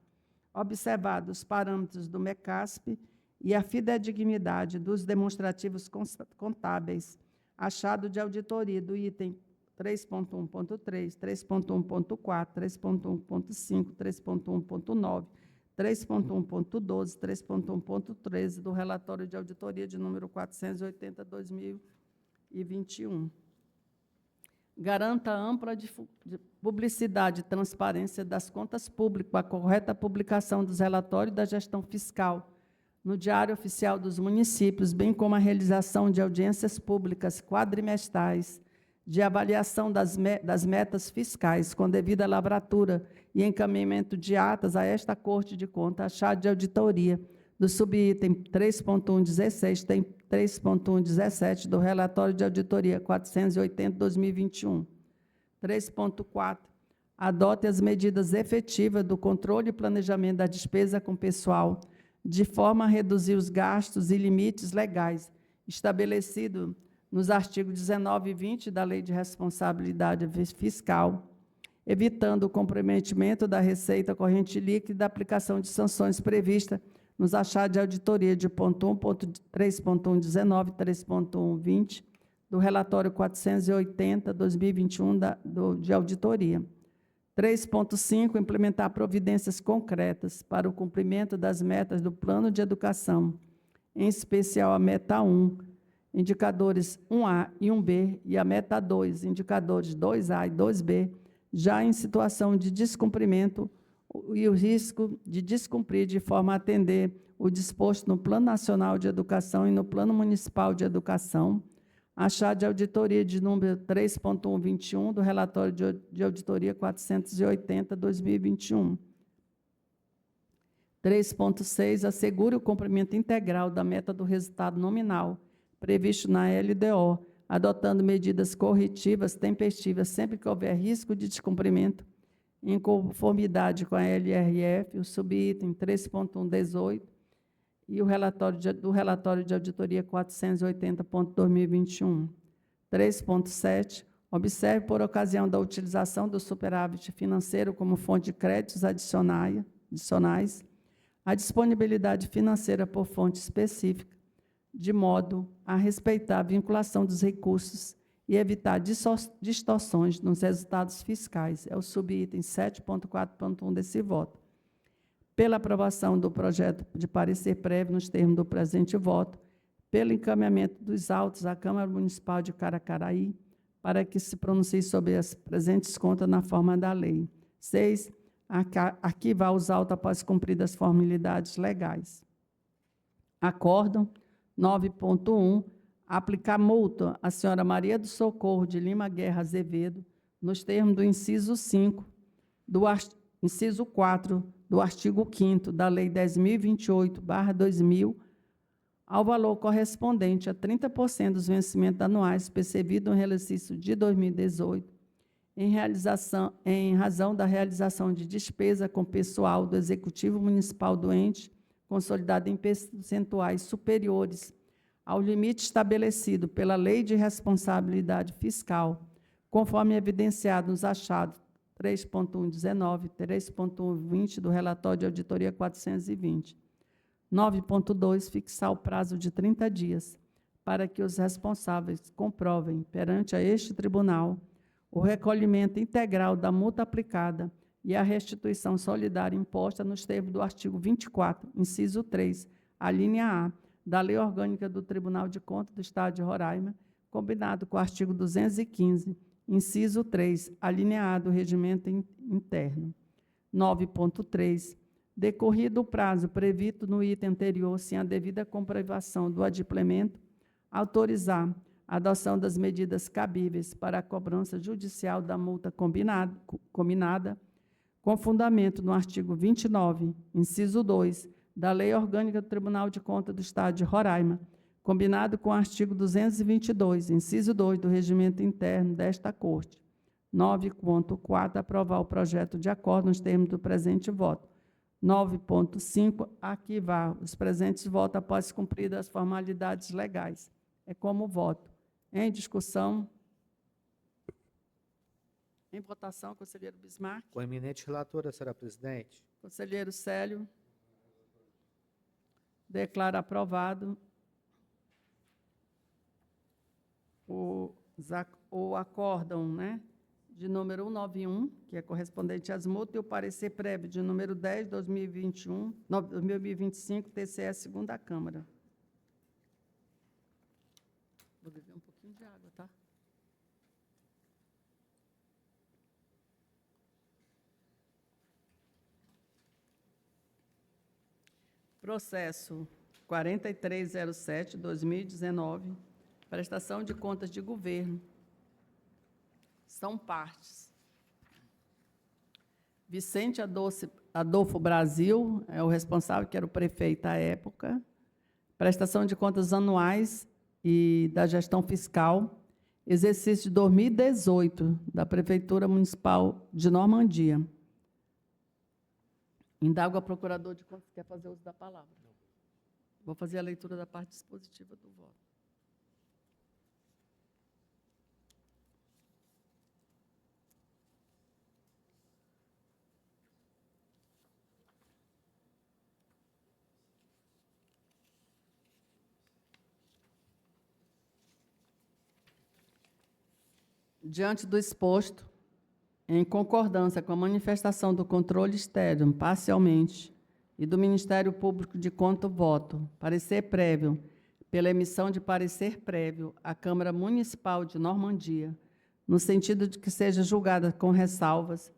observados os parâmetros do MECASP e a fidedignidade dos demonstrativos contábeis, achado de auditoria do item 3.1.3, 3.1.4, 3.1.5, 3.1.9, 3.1.12, 3.1.13 do relatório de auditoria de número 480/2021. Garanta ampla publicidade e transparência das contas públicas, a correta publicação dos relatórios da gestão fiscal no Diário Oficial dos Municípios, bem como a realização de audiências públicas quadrimestrais de avaliação das metas fiscais, com devida lavratura e encaminhamento de atas a esta Corte de Contas, achado de auditoria do subitem 3.1.16, tem 3.1.17 do relatório de auditoria 480/2021. 3.4. Adote as medidas efetivas do controle e planejamento da despesa com pessoal, de forma a reduzir os gastos e limites legais estabelecidos nos artigos 19 e 20 da Lei de Responsabilidade Fiscal, evitando o comprometimento da receita corrente líquida e da aplicação de sanções previstas nos achados de auditoria de ponto 1, ponto 3.1.19, 3.1.20 do relatório 480/2021 de auditoria. 3.5, implementar providências concretas para o cumprimento das metas do Plano de Educação, em especial a meta 1, indicadores 1A e 1B, e a meta 2, indicadores 2A e 2B, já em situação de descumprimento e o risco de descumprir de forma a atender o disposto no Plano Nacional de Educação e no Plano Municipal de Educação, achado de auditoria de número 3.1.21 do relatório de auditoria 480/2021. 3.6, assegure o cumprimento integral da meta do resultado nominal previsto na LDO, adotando medidas corretivas tempestivas sempre que houver risco de descumprimento, em conformidade com a LRF, o subitem 3.1.18 e o do relatório de auditoria 480.2021. 3.7, observe, por ocasião da utilização do superávit financeiro como fonte de créditos adicionais, a disponibilidade financeira por fonte específica, de modo a respeitar a vinculação dos recursos e evitar distorções nos resultados fiscais. É o subitem 7.4.1 desse voto. Pela aprovação do projeto de parecer prévio nos termos do presente voto, pelo encaminhamento dos autos à Câmara Municipal de Caracaraí, para que se pronuncie sobre as presentes contas na forma da lei. 6. Arquivar os autos após cumpridas as formalidades legais. Acórdão 9.1, aplicar multa à senhora Maria do Socorro de Lima Guerra Azevedo, nos termos do inciso 5, inciso 4, do artigo 5º da Lei 10.028/2000, ao valor correspondente a 30% dos vencimentos anuais percebidos no exercício de 2018, em razão da realização de despesa com pessoal do Executivo Municipal do ente, consolidado em percentuais superiores ao limite estabelecido pela Lei de Responsabilidade Fiscal, conforme evidenciado nos achados 3.1.19, 3.1.20 do relatório de auditoria 420. 9.2, fixar o prazo de 30 dias para que os responsáveis comprovem perante a este tribunal o recolhimento integral da multa aplicada e a restituição solidária imposta nos termos do artigo 24, inciso 3, a linha A, da Lei Orgânica do Tribunal de Contas do Estado de Roraima, combinado com o artigo 215, inciso 3, a linha A do Regimento Interno. 9.3, decorrido o prazo previsto no item anterior, sem a devida comprovação do adimplemento, autorizar a adoção das medidas cabíveis para a cobrança judicial da multa combinada, com fundamento no artigo 29, inciso 2, da Lei Orgânica do Tribunal de Contas do Estado de Roraima, combinado com o artigo 222, inciso 2, do Regimento Interno desta Corte. 9.4, aprovar o projeto de acordo nos termos do presente voto. 9.5, arquivar os presentes votos após cumpridas as formalidades legais. É como voto. Em discussão. Em votação, conselheiro Bismarck. Com a eminente relatora, senhora presidente. Conselheiro Célio. Declaro aprovado o acórdão, né, de número 191, que é correspondente às multas, e o parecer prévio de número 10, 2021, 2025, TCE, segunda Câmara. Vou beber um pouquinho de água, tá? Processo 4307/2019, prestação de contas de governo. São partes. Vicente Adolfo Brasil é o responsável, que era o prefeito à época. Prestação de contas anuais e da gestão fiscal, exercício de 2018, da Prefeitura Municipal de Normandia. Indago a procurador de contas, quer fazer uso da palavra. Vou fazer a leitura da parte dispositiva do voto. Diante do exposto, em concordância com a manifestação do controle externo, parcialmente, e do Ministério Público de Conta, voto, parecer prévio, pela emissão de parecer prévio à Câmara Municipal de Normandia, no sentido de que seja julgada com ressalvas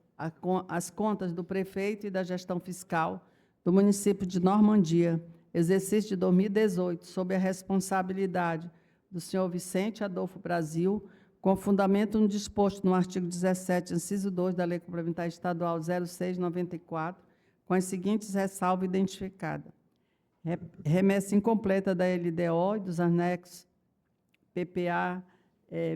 as contas do prefeito e da gestão fiscal do município de Normandia, exercício de 2018, sob a responsabilidade do senhor Vicente Adolfo Brasil, com fundamento no disposto no artigo 17, inciso 2 da Lei Complementar Estadual 0694, com as seguintes ressalvas identificadas. Remessa incompleta da LDO e dos anexos PPA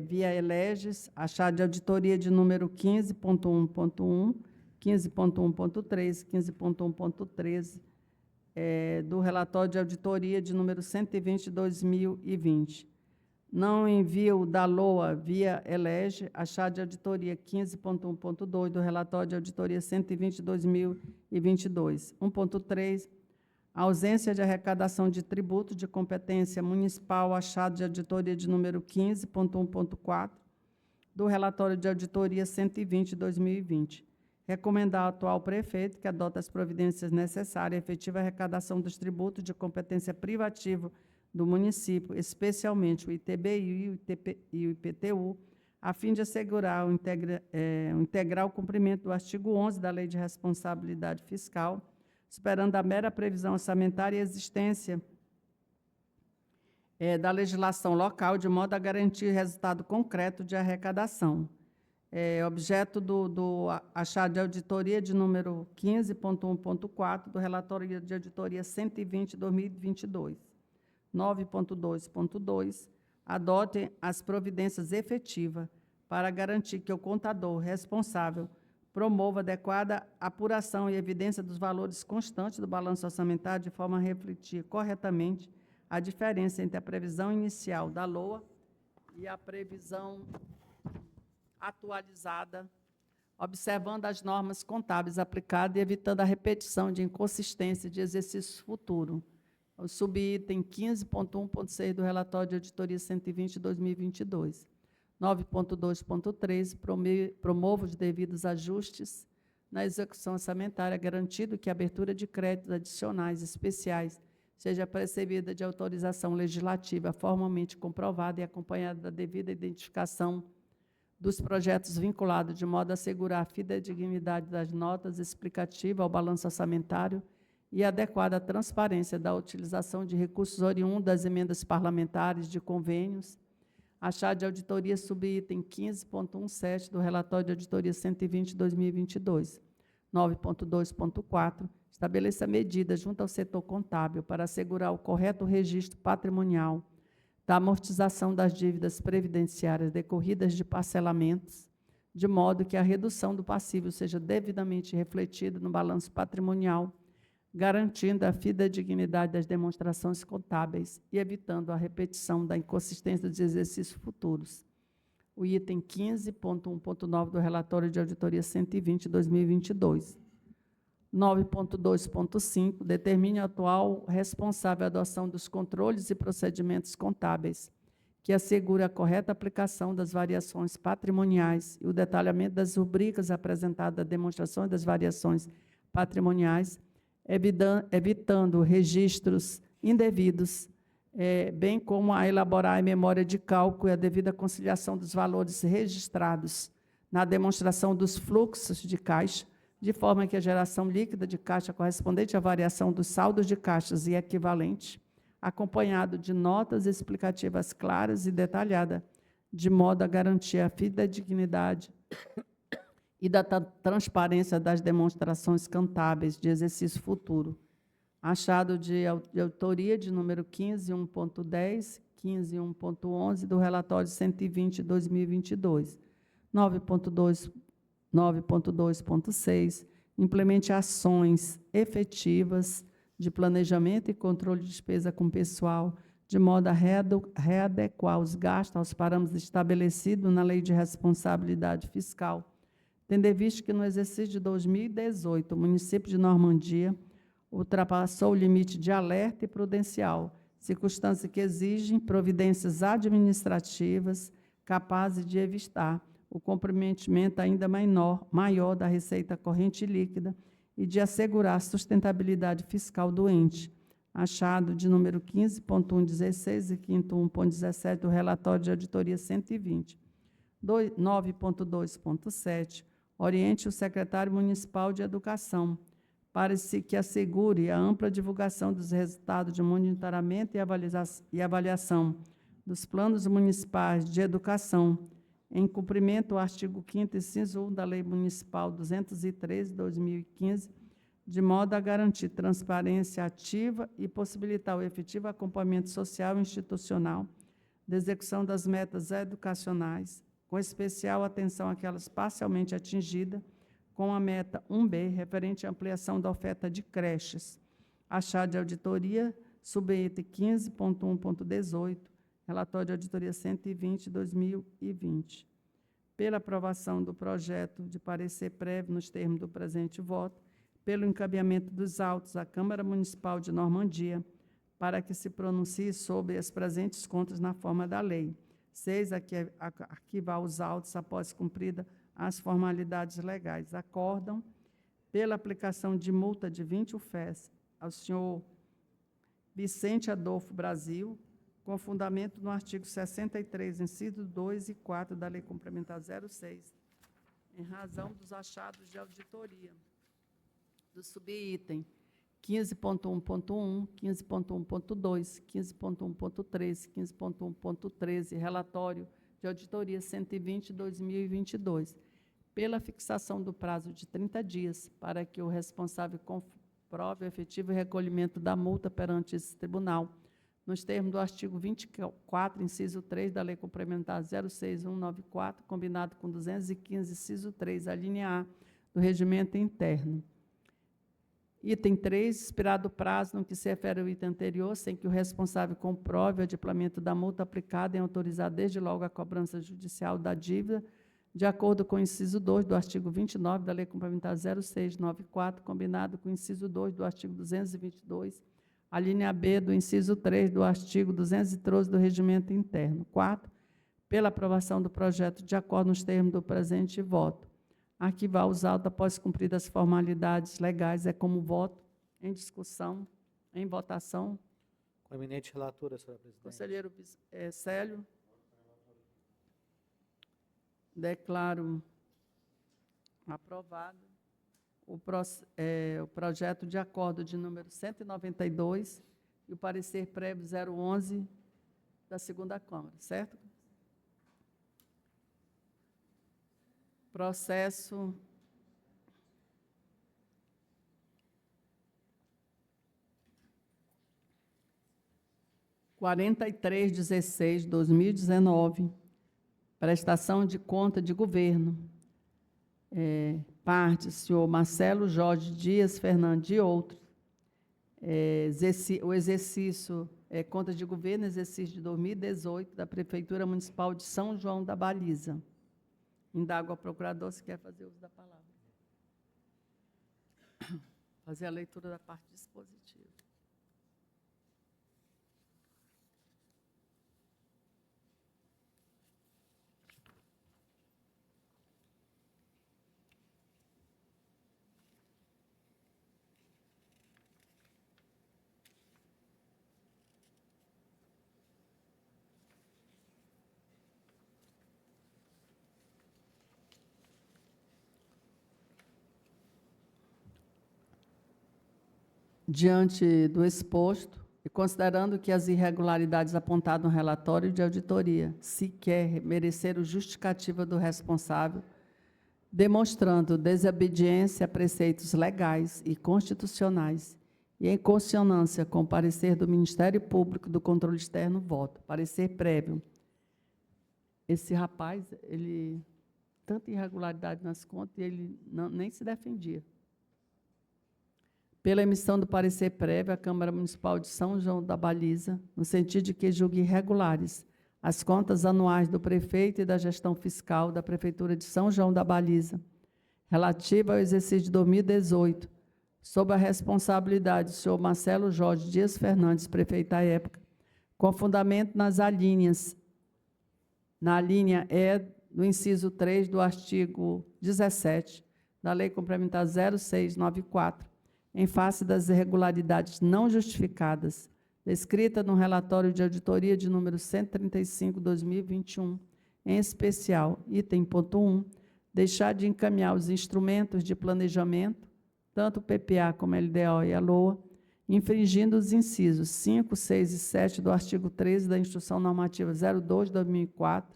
via Eleges, achado de auditoria de número 15.1.1, 15.1.3, 15.1.13, do relatório de auditoria de número 120 de 2020. Não envio da LOA via Elege, achado de auditoria 15.1.2 do relatório de auditoria 120 de 2022. 1.3, ausência de arrecadação de tributo de competência municipal, achado de auditoria de número 15.1.4 do relatório de auditoria 120 de 2020. Recomendar ao atual prefeito que adote as providências necessárias à efetiva arrecadação dos tributos de competência privativa do município, especialmente o ITBI e o IPTU, a fim de assegurar o integral cumprimento do artigo 11 da Lei de Responsabilidade Fiscal, esperando a mera previsão orçamentária e existência da legislação local, de modo a garantir resultado concreto de arrecadação. Objeto do achado de auditoria de número 15.1.4 do relatório de auditoria 120 de 2022. 9.2.2, adote as providências efetivas para garantir que o contador responsável promova adequada apuração e evidência dos valores constantes do balanço orçamentário, de forma a refletir corretamente a diferença entre a previsão inicial da LOA e a previsão atualizada, observando as normas contábeis aplicadas e evitando a repetição de inconsistência de exercício futuro. O subitem 15.1.6 do relatório de auditoria 120 de 2022. 9.2.3, promovo os devidos ajustes na execução orçamentária, garantido que a abertura de créditos adicionais especiais seja precedida de autorização legislativa formalmente comprovada e acompanhada da devida identificação dos projetos vinculados, de modo a assegurar a fidedignidade das notas explicativas ao balanço orçamentário e adequada transparência da utilização de recursos oriundos das emendas parlamentares, de convênios, achado de auditoria subitem 15.17 do relatório de auditoria 120 de 2022. 9.2.4, estabeleça medidas junto ao setor contábil para assegurar o correto registro patrimonial da amortização das dívidas previdenciárias decorridas de parcelamentos, de modo que a redução do passivo seja devidamente refletida no balanço patrimonial, garantindo a fidedignidade das demonstrações contábeis e evitando a repetição da inconsistência dos exercícios futuros. O item 15.1.9 do relatório de auditoria 120 de 2022. 9.2.5, determine o atual responsável à adoção dos controles e procedimentos contábeis que assegure a correta aplicação das variações patrimoniais e o detalhamento das rubricas apresentadas à demonstração das variações patrimoniais, evitando registros indevidos, bem como a elaborar a memória de cálculo e a devida conciliação dos valores registrados na demonstração dos fluxos de caixa, de forma que a geração líquida de caixa correspondente à variação dos saldos de caixas e equivalente, acompanhado de notas explicativas claras e detalhadas, de modo a garantir a fidedignidade e da transparência das demonstrações contábeis de exercício futuro. Achado de autoria de número 15.1.10, 15.1.11 do relatório 120 de 2022. 9.2.6, implemente ações efetivas de planejamento e controle de despesa com pessoal, de modo a readequar os gastos aos parâmetros estabelecidos na Lei de Responsabilidade Fiscal, tendo em vista que no exercício de 2018, o município de Normandia ultrapassou o limite de alerta e prudencial, circunstância que exigem providências administrativas capazes de evitar o comprometimento ainda maior da receita corrente líquida e de assegurar a sustentabilidade fiscal do ente, achado de número 15.1.16 e 15.1.17 do relatório de auditoria 120. 9.2.7, oriente o secretário municipal de Educação, para que assegure a ampla divulgação dos resultados de monitoramento e avaliação dos planos municipais de educação, em cumprimento ao artigo 5º, inciso 1 da Lei Municipal 213, 2015, de modo a garantir transparência ativa e possibilitar o efetivo acompanhamento social e institucional da execução das metas educacionais, com especial atenção àquelas parcialmente atingidas, com a meta 1B, referente à ampliação da oferta de creches. Achado de auditoria, subitem 15.1.18, relatório de auditoria 120, 2020. Pela aprovação do projeto de parecer prévio nos termos do presente voto, pelo encaminhamento dos autos à Câmara Municipal de Normandia, para que se pronuncie sobre as presentes contas na forma da lei. 6. Arquivar os autos após cumprida as formalidades legais. Acordam, pela aplicação de multa de 20 UFES ao senhor Vicente Adolfo Brasil, com fundamento no artigo 63, inciso 2 e 4 da Lei Complementar 06, em razão dos achados de auditoria do subitem 15.1.1, 15.1.2, 15.1.3, 15.1.13, relatório de auditoria 120/2022, pela fixação do prazo de 30 dias para que o responsável comprove o efetivo recolhimento da multa perante esse tribunal, nos termos do artigo 24, inciso 3 da Lei Complementar 06194, combinado com 215, inciso 3, a linha A do regimento interno. Item 3, expirado o prazo no que se refere ao item anterior, sem que o responsável comprove o adimplemento da multa aplicada em autorizar desde logo a cobrança judicial da dívida, de acordo com o inciso 2 do artigo 29 da Lei Complementar 0694, combinado com o inciso 2 do artigo 222, a linha B do inciso 3 do artigo 213 do regimento interno. 4, pela aprovação do projeto de acordo nos termos do presente voto. Arquivar os autos após cumpridas as formalidades legais é como voto em discussão, em votação. Com a eminente relatora, senhora presidente. Conselheiro Célio. Declaro aprovado o projeto de acordo de número 192 e o parecer prévio 011 da segunda Câmara, certo? Processo (4316/2019), prestação de conta de governo. Parte, senhor Marcelo Jorge Dias Fernandes e outros. O exercício, conta de governo, exercício de 2018, da Prefeitura Municipal de São João da Baliza. Indago ao procurador se quer fazer uso da palavra. Fazer a leitura da parte dispositiva. Diante do exposto, e considerando que as irregularidades apontadas no relatório de auditoria sequer mereceram justificativa do responsável, demonstrando desobediência a preceitos legais e constitucionais e em consonância com o parecer do Ministério Público do Controle Externo, voto. Parecer prévio. Esse rapaz, ele, tanta irregularidade nas contas, e ele nem se defendia. Pela emissão do parecer prévio, a Câmara Municipal de São João da Baliza, no sentido de que julgue irregulares as contas anuais do prefeito e da gestão fiscal da Prefeitura de São João da Baliza, relativa ao exercício de 2018, sob a responsabilidade do senhor Marcelo Jorge Dias Fernandes, prefeito à época, com fundamento na linha E do inciso 3 do artigo 17 da Lei Complementar 0694, em face das irregularidades não justificadas, descrita no relatório de auditoria de número 135/2021, em especial, item ponto 1, deixar de encaminhar os instrumentos de planejamento, tanto o PPA como a LDO e a LOA, infringindo os incisos 5, 6 e 7 do artigo 13 da Instrução Normativa 02/2004,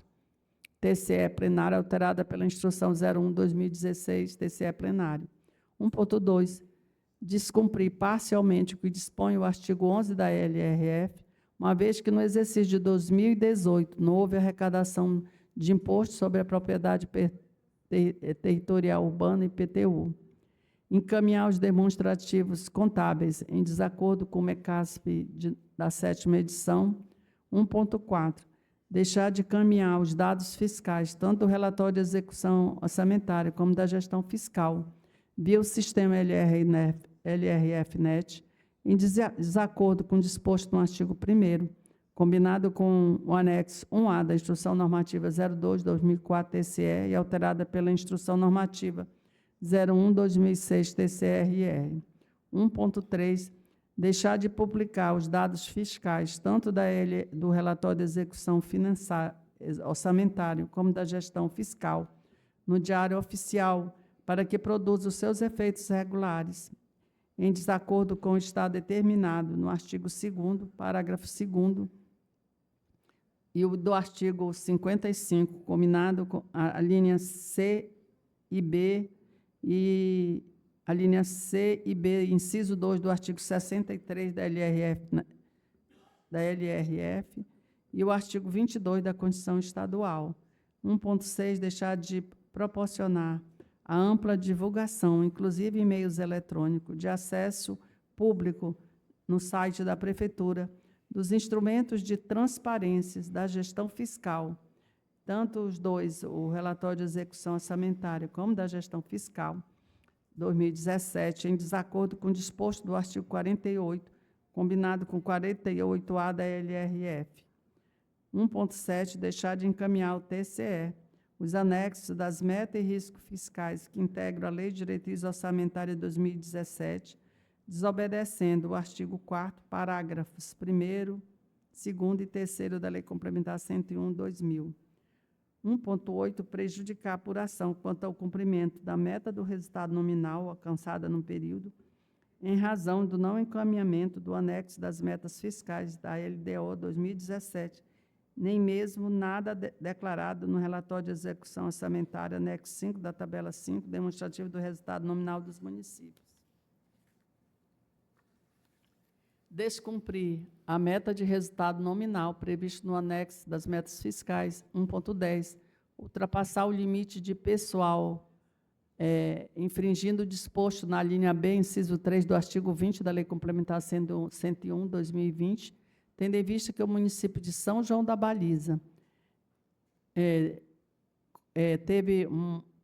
TCE plenário, alterada pela Instrução 01/2016, TCE plenário. 1.2. Descumprir parcialmente o que dispõe o artigo 11 da LRF, uma vez que no exercício de 2018 não houve arrecadação de imposto sobre a propriedade territorial urbana, IPTU. Encaminhar os demonstrativos contábeis em desacordo com o MECASP da 7ª edição. 1.4. Deixar de encaminhar os dados fiscais, tanto do relatório de execução orçamentária como da gestão fiscal, via o sistema LRF-NET, em desacordo com o disposto no artigo 1º, combinado com o anexo 1A da Instrução Normativa 02/2004 TCE e alterada pela Instrução Normativa 01/2006 TCRR. 1.3. Deixar de publicar os dados fiscais, tanto do relatório de execução orçamentário como da gestão fiscal, no Diário Oficial, para que produza os seus efeitos regulares, em desacordo com o estado determinado no artigo 2º, parágrafo 2º, e o do artigo 55, combinado com a linha C e B e a linha C e B, inciso 2 do artigo 63 da LRF e o artigo 22 da Constituição Estadual. 1.6, deixar de proporcionar a ampla divulgação, inclusive em meios eletrônicos, de acesso público no site da Prefeitura, dos instrumentos de transparência da gestão fiscal, tanto os dois, o relatório de execução orçamentária como da gestão fiscal, 2017, em desacordo com o disposto do artigo 48, combinado com 48A da LRF. 1.7, deixar de encaminhar ao TCE os anexos das metas e riscos fiscais que integram a Lei de Diretriz Orçamentária de 2017, desobedecendo o artigo 4º, parágrafos 1º, 2º e 3º da Lei Complementar 101/2000. 1.8, prejudicar a apuração quanto ao cumprimento da meta do resultado nominal alcançada no período, em razão do não encaminhamento do anexo das metas fiscais da LDO 2017, nem mesmo nada declarado no relatório de execução orçamentária, anexo 5 da tabela 5, demonstrativo do resultado nominal dos municípios. Descumprir a meta de resultado nominal previsto no anexo das metas fiscais. 1.10, ultrapassar o limite de pessoal, infringindo o disposto na linha B, inciso 3 do artigo 20 da Lei Complementar 101/2020, tendo em vista que o município de São João da Baliza teve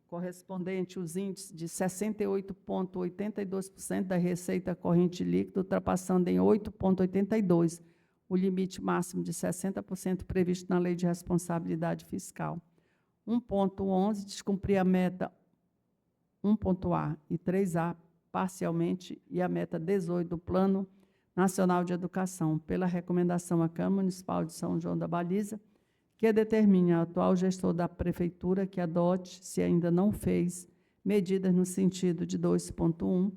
correspondente os índices de 68,82% da receita corrente líquida, ultrapassando em 8,82% o limite máximo de 60% previsto na Lei de Responsabilidade Fiscal. 1.11, descumprir a meta 1.A e 3A parcialmente e a meta 18 do Plano Nacional de Educação, pela recomendação à Câmara Municipal de São João da Baliza, que determine ao atual gestor da Prefeitura que adote, se ainda não fez, medidas no sentido de 2.1,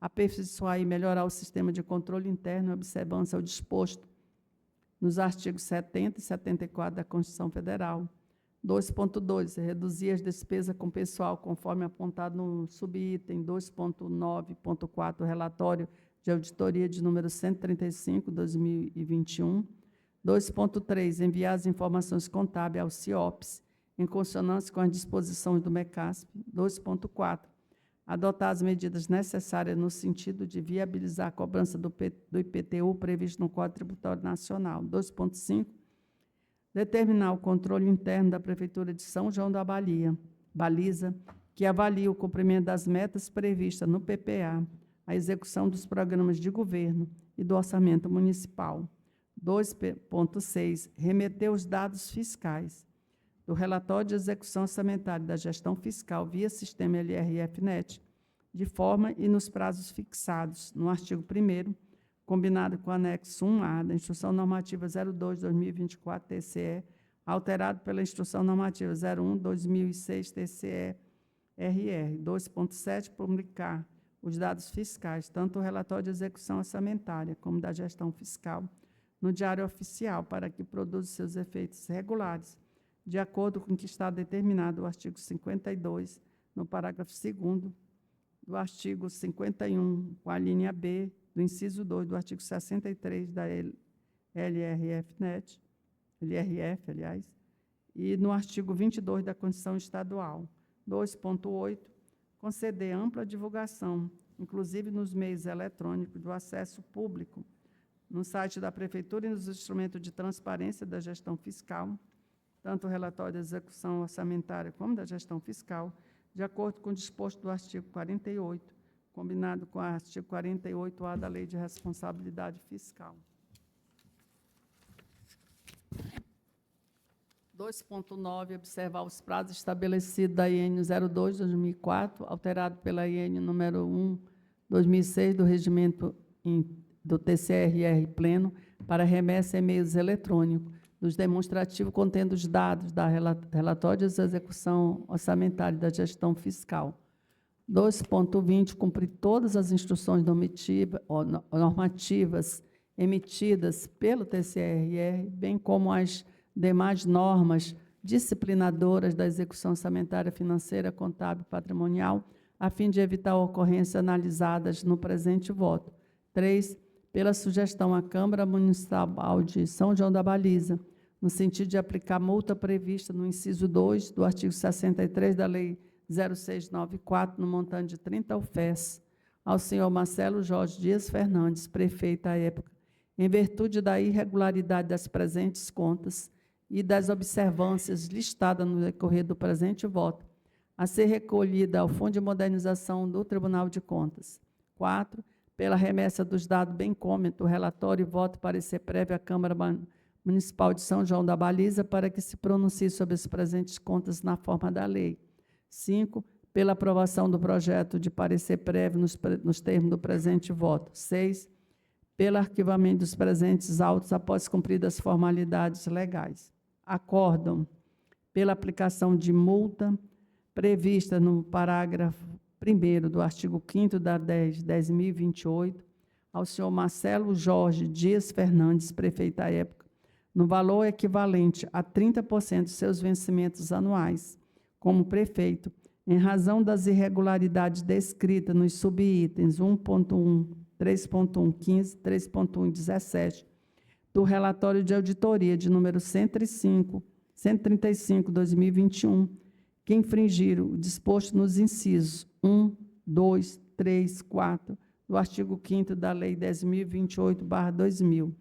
aperfeiçoar e melhorar o sistema de controle interno e observância ao disposto nos artigos 70 e 74 da Constituição Federal. 2.2, reduzir as despesas com pessoal, conforme apontado no subitem 2.9.4 do relatório de auditoria de número 135, 2021. 2.3, enviar as informações contábeis ao CIOPS, em consonância com as disposições do MECASP. 2.4, adotar as medidas necessárias no sentido de viabilizar a cobrança do IPTU previsto no Código Tributário Nacional. 2.5, determinar o controle interno da Prefeitura de São João da Baliza, que avalie o cumprimento das metas previstas no PPA, a execução dos programas de governo e do orçamento municipal. 2.6, remeter os dados fiscais do relatório de execução orçamentária da gestão fiscal via sistema LRF-NET, de forma e nos prazos fixados no artigo 1º, combinado com o anexo 1A da Instrução Normativa 02/2024 TCE, alterado pela Instrução Normativa 01/2006 TCE-RR. 2.7, publicar os dados fiscais, tanto o relatório de execução orçamentária como da gestão fiscal, no Diário Oficial, para que produza seus efeitos regulares, de acordo com o que está determinado no artigo 52, no parágrafo 2º do artigo 51, com a linha B, do inciso 2 do artigo 63 da LRF-NET, LRF, aliás, e no artigo 22 da Constituição Estadual. 2.8, conceder ampla divulgação, inclusive nos meios eletrônicos do acesso público, no site da Prefeitura e nos instrumentos de transparência da gestão fiscal, tanto o relatório de execução orçamentária como da gestão fiscal, de acordo com o disposto do artigo 48, combinado com o artigo 48A da Lei de Responsabilidade Fiscal. 2.9, observar os prazos estabelecidos da IN 02/2004, alterado pela IN número 1/2006 do regimento do TCRR pleno, para remessa em meios eletrônicos, dos demonstrativos contendo os dados da relatório de execução orçamentária da gestão fiscal. 2.20, cumprir todas as instruções normativas emitidas pelo TCRR, bem como as demais normas disciplinadoras da execução orçamentária financeira, contábil e patrimonial, a fim de evitar ocorrências analisadas no presente voto. 3, pela sugestão à Câmara Municipal de São João da Baliza, no sentido de aplicar multa prevista no inciso 2 do artigo 63 da Lei 0694, no montante de 30 UFES, ao senhor Marcelo Jorge Dias Fernandes, prefeito à época, em virtude da irregularidade das presentes contas e das observâncias listadas no decorrer do presente voto, a ser recolhida ao Fundo de Modernização do Tribunal de Contas. 4, pela remessa dos dados, bem como o relatório e voto parecer prévio à Câmara Municipal de São João da Baliza, para que se pronuncie sobre as presentes contas na forma da lei. 5, pela aprovação do projeto de parecer prévio nos termos do presente voto. 6, pelo arquivamento dos presentes autos após cumpridas as formalidades legais. Acordam pela aplicação de multa prevista no parágrafo 1º do artigo 5º da 10.028, ao senhor Marcelo Jorge Dias Fernandes, prefeito à época, no valor equivalente a 30% de seus vencimentos anuais, como prefeito, em razão das irregularidades descritas nos subitens 1.1, 3.1.15, 3.1.17, do relatório de auditoria de número 135/2021, que infringiram o disposto nos incisos 1, 2, 3, 4 do artigo 5º da Lei 10.028/2000.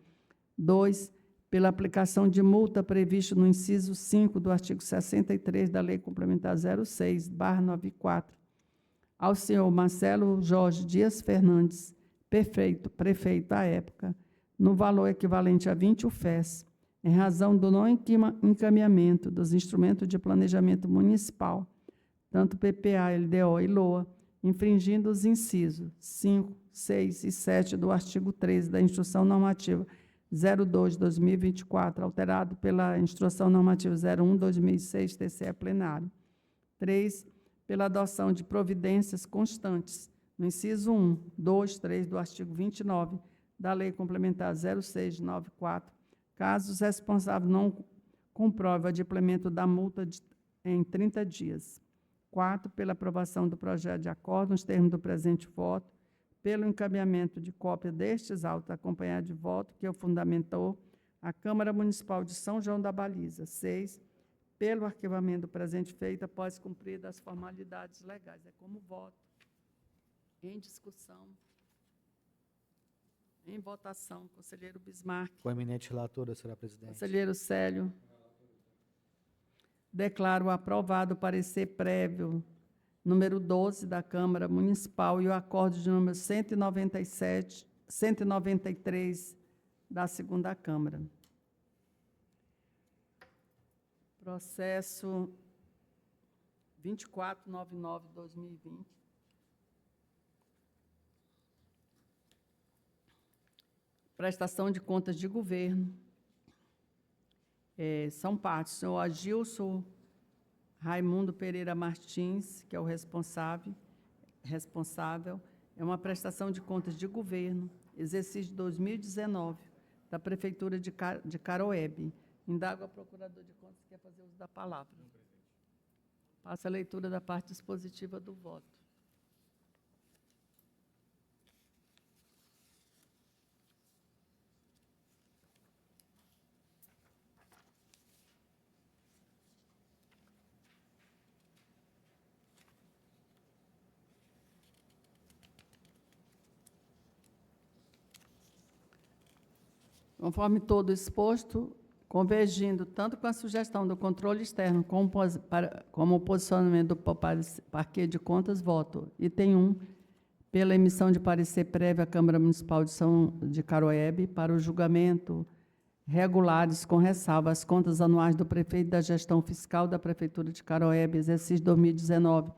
2, pela aplicação de multa prevista no inciso 5 do artigo 63 da Lei Complementar 06/94, ao senhor Marcelo Jorge Dias Fernandes, prefeito à época, no valor equivalente a 20 UFES, em razão do não encaminhamento dos instrumentos de planejamento municipal, tanto PPA, LDO e LOA, infringindo os incisos 5, 6 e 7 do artigo 13 da Instrução Normativa 02/2024, alterado pela Instrução Normativa 01/2006, TCE plenário. 3, pela adoção de providências constantes no inciso 1, 2, 3 do artigo 29 da Lei Complementar 06 de 94, caso os responsáveis não comprovem o adimplemento da multa em 30 dias. 4, pela aprovação do projeto de acordo nos termos do presente voto, pelo encaminhamento de cópia destes autos acompanhado de voto que o fundamentou a Câmara Municipal de São João da Baliza. 6, pelo arquivamento do presente feito após cumpridas as formalidades legais. É como voto. Em discussão. Em votação. Conselheiro Bismarck. Com a eminente relatora, senhora presidente. Conselheiro Célio. Declaro aprovado o parecer prévio número 12 da Câmara Municipal e o acórdão de número 193 da segunda Câmara. Processo 2499/2020. Prestação de contas de governo. São partes. O senhor Agilson Raimundo Pereira Martins, que é o responsável. É uma prestação de contas de governo, exercício 2019, da Prefeitura de Caroebe. Indago ao procurador de contas que quer fazer uso da palavra. Passa a leitura da parte dispositiva do voto. Conforme todo exposto, convergindo tanto com a sugestão do controle externo como o posicionamento do parquê de contas, voto. Item 1, pela emissão de parecer prévio à Câmara Municipal de Caroebe para o julgamento regulares com ressalva às contas anuais do prefeito da gestão fiscal da Prefeitura de Caroebe, exercício 2019,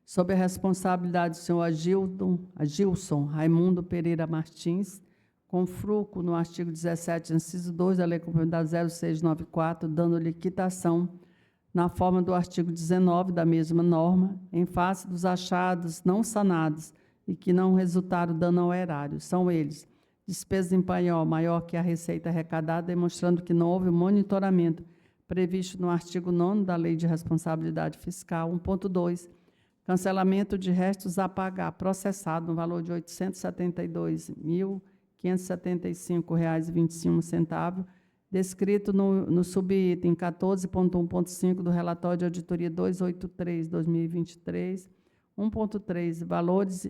sob a responsabilidade do senhor Agilson Raimundo Pereira Martins, com fruto no artigo 17, inciso 2 da Lei Complementar 0694, dando-lhe quitação na forma do artigo 19 da mesma norma, em face dos achados não sanados e que não resultaram dano ao erário. São eles: despesa em paiol maior que a receita arrecadada, demonstrando que não houve monitoramento previsto no artigo 9º da Lei de Responsabilidade Fiscal. 1.2, cancelamento de restos a pagar processado no valor de R$ 872.575,21, descrito no subitem 14.1.5 do relatório de auditoria 283/2023. 1.3, valores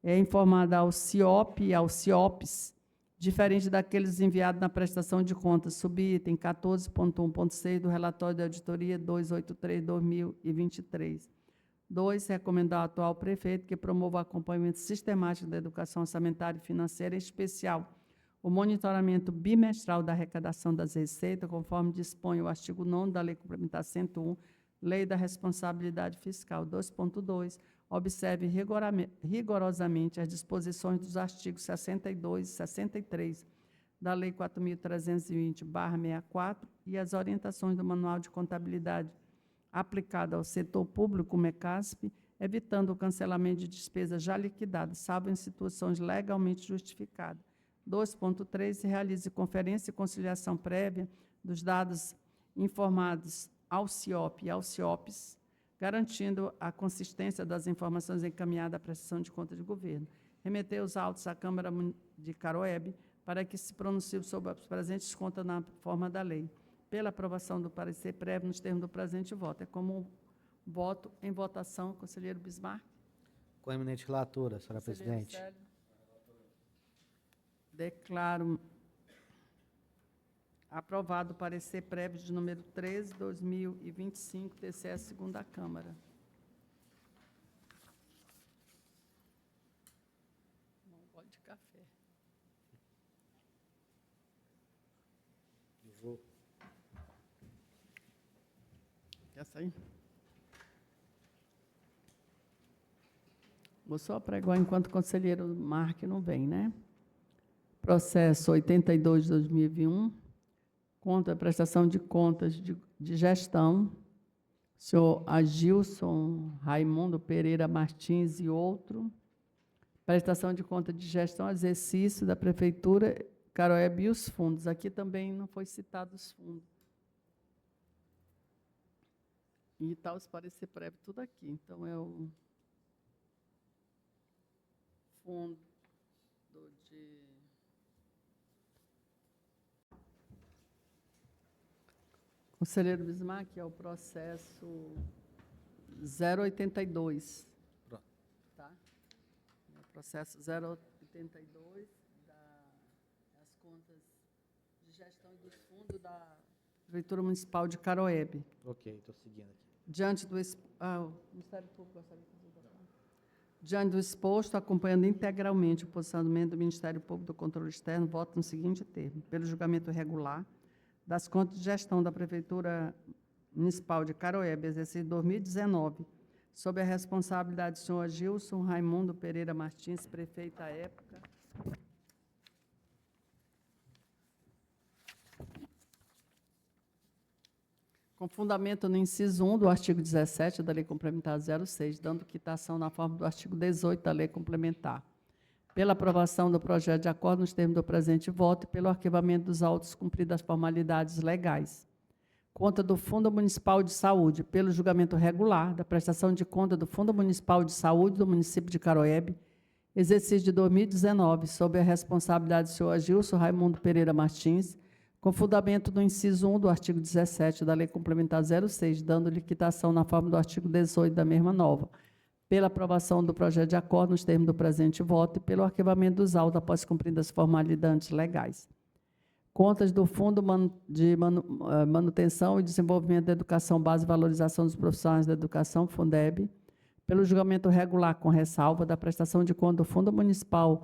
informado ao CIOP e aos CIOPs, diferente daqueles enviados na prestação de contas, subitem 14.1.6 do relatório de auditoria 283/2023. 2, recomendar ao atual prefeito que promova o acompanhamento sistemático da educação orçamentária e financeira, em especial o monitoramento bimestral da arrecadação das receitas, conforme dispõe o artigo 9º da Lei Complementar 101, Lei da Responsabilidade Fiscal. 2.2, observe rigorosamente as disposições dos artigos 62 e 63 da Lei 4.320/64 e as orientações do Manual de Contabilidade aplicada ao setor público, MECASP, evitando o cancelamento de despesas já liquidadas, salvo em situações legalmente justificadas. 2.3, realize conferência e conciliação prévia dos dados informados ao CIOP e aos CIOPs, garantindo a consistência das informações encaminhadas à prestação de contas de governo. Remeter os autos à Câmara de Caroebe para que se pronuncie sobre as presentes contas na forma da lei, pela aprovação do parecer prévio nos termos do presente voto. É como voto em votação, conselheiro Bismarck. Com a eminente relatora, senhora presidente. Célio. Declaro aprovado o parecer prévio de número 13/2025, TCE, segunda Câmara. Não pode café. Eu vou. Quer sair? Vou só apregoar enquanto o conselheiro Marque não vem, né? Processo 82/2021, contra a prestação de contas de gestão, senhor Agilson Raimundo Pereira Martins e outro, prestação de conta de gestão, exercício da Prefeitura Caroebe e os fundos. Aqui também não foi citado os fundos. E tal, os parecer prévio, tudo aqui. Então, é o fundo de... Conselheiro Bismarck, é o processo 082. Pronto. Tá? É o processo 082 das contas de gestão dos fundos da Prefeitura Municipal de Caroebe. Ok, estou seguindo aqui. Diante do o Ministério Público gostaria de fazer votação. Diante do exposto, acompanhando integralmente o posicionamento do Ministério Público do Controle Externo, voto no seguinte termo: pelo julgamento regular das contas de gestão da Prefeitura Municipal de Caroebe, exercício 2019, sob a responsabilidade do senhor Gilson Raimundo Pereira Martins, prefeito à época. Com fundamento no inciso 1 do artigo 17 da Lei Complementar 06, dando quitação na forma do artigo 18 da Lei Complementar. Pela aprovação do projeto de acordo nos termos do presente voto e pelo arquivamento dos autos cumpridas as formalidades legais. Conta do Fundo Municipal de Saúde, pelo julgamento regular da prestação de conta do Fundo Municipal de Saúde do município de Caroebe, exercício de 2019, sob a responsabilidade do senhor Gilson Raimundo Pereira Martins, com fundamento no inciso 1 do artigo 17 da Lei Complementar 06, dando liquidação na forma do artigo 18 da mesma nova, pela aprovação do projeto de acordo nos termos do presente voto e pelo arquivamento dos autos após cumpridas as formalidades legais. Contas do Fundo de Manutenção e Desenvolvimento da Educação Base e Valorização dos Profissionais da Educação, Fundeb, pelo julgamento regular com ressalva da prestação de conta do Fundo Municipal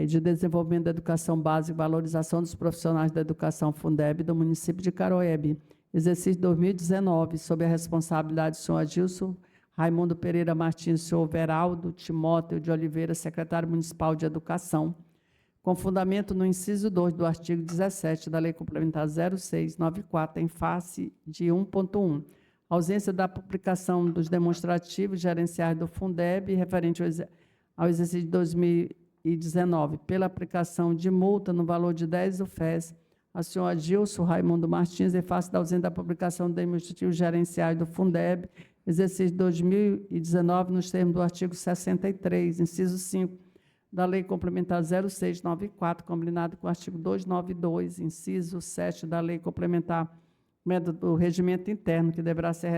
de Desenvolvimento da Educação Básica e Valorização dos Profissionais da Educação, Fundeb, do município de Caroebe, exercício 2019, sob a responsabilidade do senhor Adilson Raimundo Pereira Martins, senhor Veraldo Timóteo de Oliveira, secretário municipal de Educação, com fundamento no inciso 2 do artigo 17 da Lei Complementar 0694, em face de 1.1, ausência da publicação dos demonstrativos gerenciais do Fundeb referente ao exercício de 2019, pela aplicação de multa no valor de 10 UFES ao senhor Adilson Raimundo Martins, em face da ausência da publicação do demonstrativo gerenciais do Fundeb, exercício de 2019, nos termos do artigo 63, inciso 5, da Lei Complementar 0694, combinado com o artigo 292, inciso 7, da Lei Complementar do Regimento Interno, que deverá ser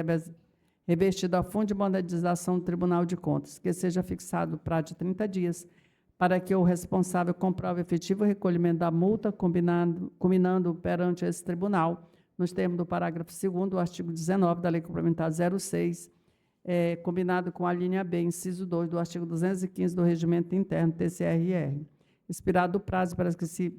revestido a fundo de monetização do Tribunal de Contas, que seja fixado o prazo de 30 dias, para que o responsável comprove o efetivo recolhimento da multa, combinando perante esse tribunal, nos termos do parágrafo 2º do artigo 19 da Lei Complementar 06, combinado com a linha B, inciso 2 do artigo 215 do Regimento Interno, TCRR. Expirado o prazo para que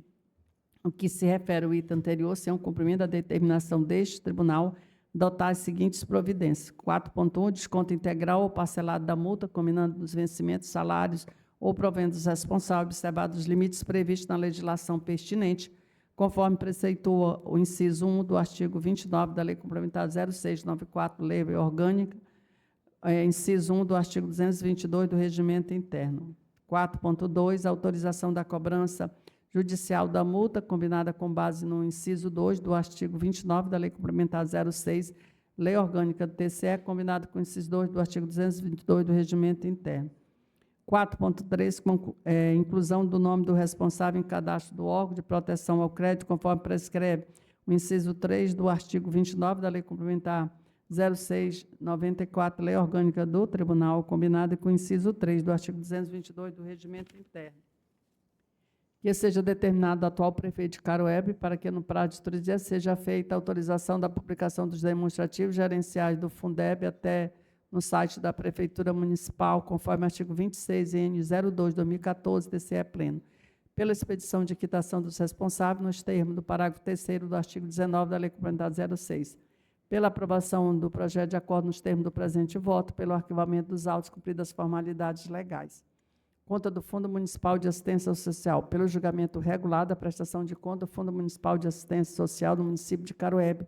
o que se refere ao item anterior, sem o cumprimento da determinação deste tribunal, adotar as seguintes providências. 4.1, desconto integral ou parcelado da multa, combinando os vencimentos, salários ou proventos responsáveis, observados os limites previstos na legislação pertinente, conforme preceitua o inciso 1 do artigo 29 da Lei Complementar 0694, Lei Orgânica, inciso 1 do artigo 222 do Regimento Interno. 4.2, autorização da cobrança judicial da multa, combinada com base no inciso 2 do artigo 29 da Lei Complementar 06, Lei Orgânica do TCE, combinado com o inciso 2 do artigo 222 do Regimento Interno. 4.3, inclusão do nome do responsável em cadastro do órgão de proteção ao crédito, conforme prescreve o inciso 3 do artigo 29 da Lei Complementar 0694, Lei Orgânica do Tribunal, combinada com o inciso 3 do artigo 222 do Regimento Interno. Que seja determinado o atual prefeito de Caroebe para que, no prazo de 3 dias, seja feita a autorização da publicação dos demonstrativos gerenciais do Fundeb até no site da Prefeitura Municipal, conforme artigo 26, N 02/2014, TCE pleno, pela expedição de quitação dos responsáveis, nos termos do parágrafo 3º do artigo 19 da Lei Complementar 06, pela aprovação do projeto de acordo nos termos do presente voto, pelo arquivamento dos autos cumpridas as formalidades legais. Conta do Fundo Municipal de Assistência Social, pelo julgamento regular da prestação de conta do Fundo Municipal de Assistência Social do município de Caroebe,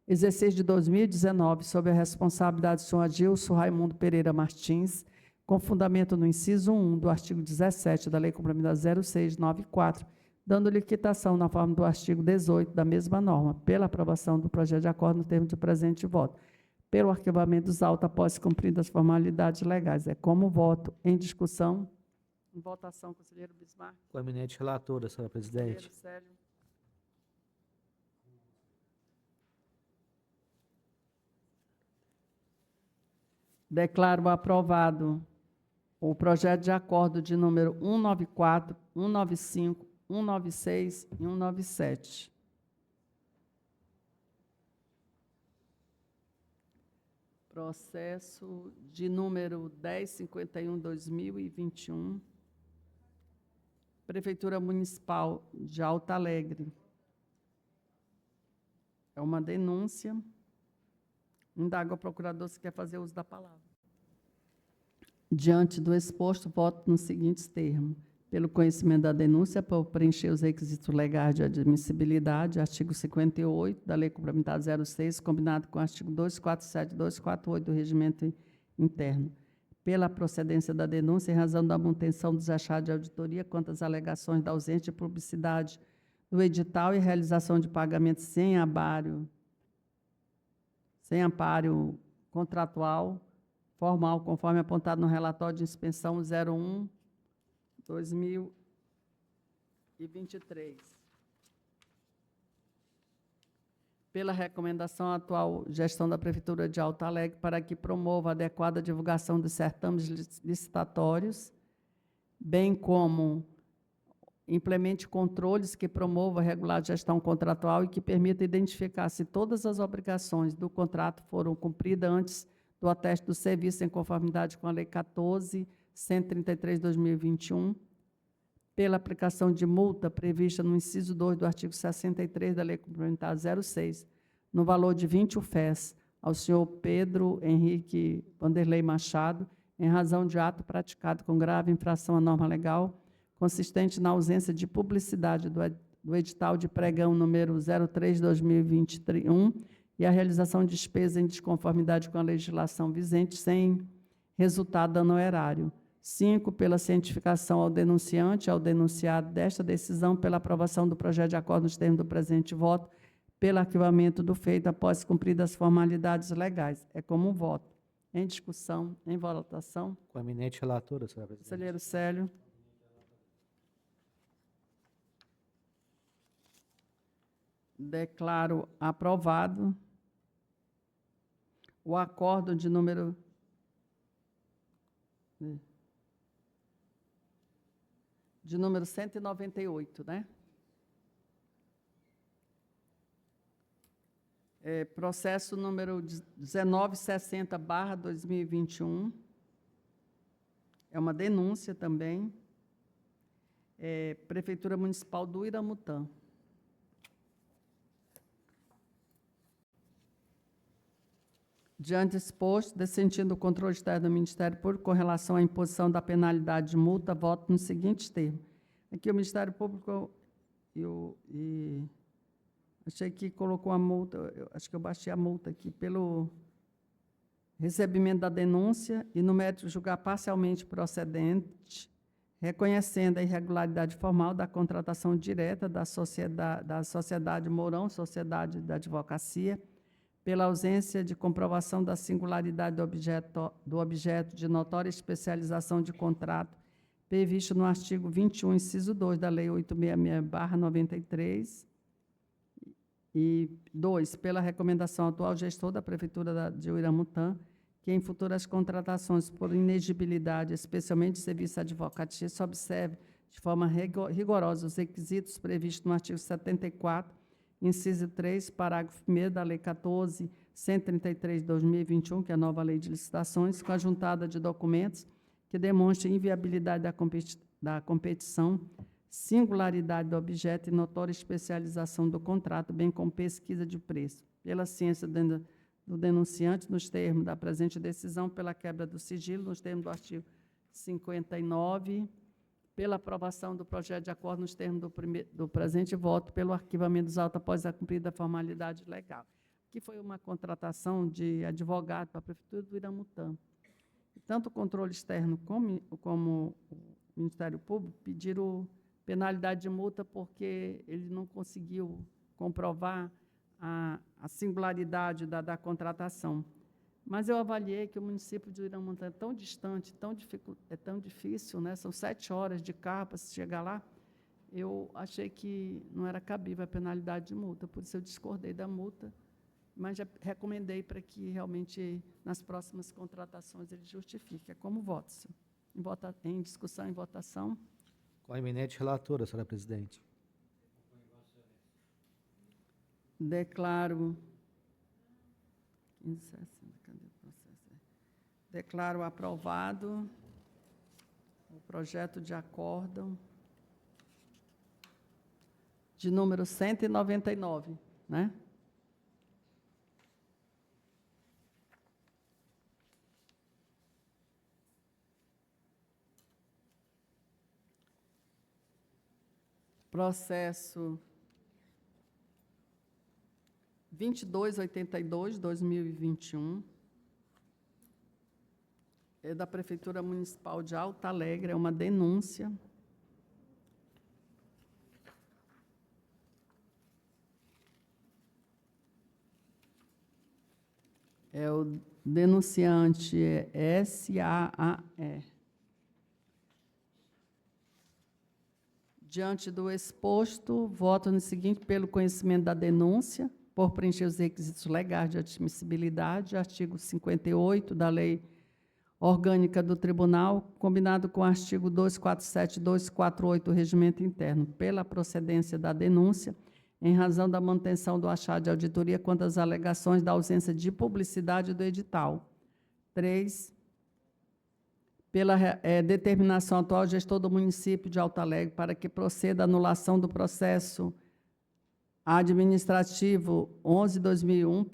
exercício de 2019, sob a responsabilidade do senhor Adilson Raimundo Pereira Martins, com fundamento no inciso 1 do artigo 17 da Lei Complementar 0694, dando-lhe quitação na forma do artigo 18 da mesma norma, pela aprovação do projeto de acordo no termo do presente voto, pelo arquivamento dos autos após cumpridas as formalidades legais. É como voto em discussão. Em votação, conselheiro Bismarck. Com a eminente relatora, senhora presidente. Conselheiro Célio. Declaro aprovado o projeto de acordo de número 194, 195, 196 e 197. Processo de número 1051/2021, Prefeitura Municipal de Alto Alegre. É uma denúncia. Indago ao procurador se quer fazer uso da palavra. Diante do exposto, voto nos seguintes termos. Pelo conhecimento da denúncia, por preencher os requisitos legais de admissibilidade, artigo 58 da Lei Complementar 06, combinado com o artigo 247 e 248 do Regimento Interno. Pela procedência da denúncia, em razão da manutenção dos achados de auditoria quanto às alegações da ausência de publicidade do edital e realização de pagamentos sem amparo contratual formal, conforme apontado no relatório de inspeção 01/2023. Pela recomendação à atual gestão da Prefeitura de Alto Alegre para que promova a adequada divulgação dos certames licitatórios, bem como implemente controles que promovam a regular gestão contratual e que permita identificar se todas as obrigações do contrato foram cumpridas antes do ateste do serviço em conformidade com a Lei 14.133/2021, pela aplicação de multa prevista no inciso 2 do artigo 63 da Lei Complementar 06, no valor de 20 UFES, ao senhor Pedro Henrique Vanderlei Machado, em razão de ato praticado com grave infração à norma legal, consistente na ausência de publicidade do edital de pregão número 03/2021 e a realização de despesas em desconformidade com a legislação vigente, sem resultado dano ao erário. 5, pela cientificação ao denunciante, ao denunciado desta decisão, pela aprovação do projeto de acordo nos termos do presente voto, pelo arquivamento do feito após cumpridas as formalidades legais. É como um voto. Em discussão, em votação. Com a eminente relatora, senhora presidente. Conselheiro Célio. Declaro aprovado o acordo de número 198, né? Processo número 1960/2021. É uma denúncia também. Prefeitura Municipal do Iramutã. Diante exposto, dessentindo o controle externo do Ministério Público com relação à imposição da penalidade de multa, voto nos seguintes termos. Aqui o Ministério Público, achei que colocou a multa, acho que eu baixei a multa aqui, pelo recebimento da denúncia e no mérito de julgar parcialmente procedente, reconhecendo a irregularidade formal da contratação direta da Sociedade Mourão, Sociedade da Advocacia, pela ausência de comprovação da singularidade do objeto de notória especialização de contrato previsto no artigo 21, inciso 2 da Lei 866/93, e 2, pela recomendação ao atual gestor da Prefeitura de Uiramutã, que em futuras contratações por inexigibilidade, especialmente de serviço advocatício, observe de forma rigorosa os requisitos previstos no artigo 74, inciso 3, parágrafo 1º da Lei 14.133/2021, que é a nova Lei de Licitações, com a juntada de documentos que demonstrem inviabilidade da competição, singularidade do objeto e notória especialização do contrato, bem como pesquisa de preço. Pela ciência do denunciante, nos termos da presente decisão, pela quebra do sigilo, nos termos do artigo 59, pela aprovação do projeto de acordo nos termos do presente voto, pelo arquivamento dos autos após a cumprida formalidade legal. Que foi uma contratação de advogado para a Prefeitura do Iramutã. tanto o controle externo como o Ministério Público pediram penalidade de multa porque ele não conseguiu comprovar a singularidade da contratação. Mas eu avaliei que o município de Uiramontanha é tão distante, é tão difícil, né? São 7 horas de carro para se chegar lá. Eu achei que não era cabível a penalidade de multa, por isso eu discordei da multa, mas já recomendei para que realmente nas próximas contratações ele justifique. É como voto, senhor. Em discussão e votação. Com a eminente relatora, senhora presidente. Declaro. 1560, cadê o processo? Declaro aprovado o projeto de acórdão de número 199, né? Processo 2282/2021, é da Prefeitura Municipal de Alto Alegre, é uma denúncia. O denunciante é SAAE. Diante do exposto, voto no seguinte, pelo conhecimento da denúncia, por preencher os requisitos legais de admissibilidade, artigo 58 da Lei Orgânica do Tribunal, combinado com o artigo 247 e 248 do Regimento Interno, pela procedência da denúncia, em razão da manutenção do achado de auditoria quanto às alegações da ausência de publicidade do edital. 3, pela determinação atual do gestor do município de Alto Alegre para que proceda a anulação do processo administrativo 11/2001,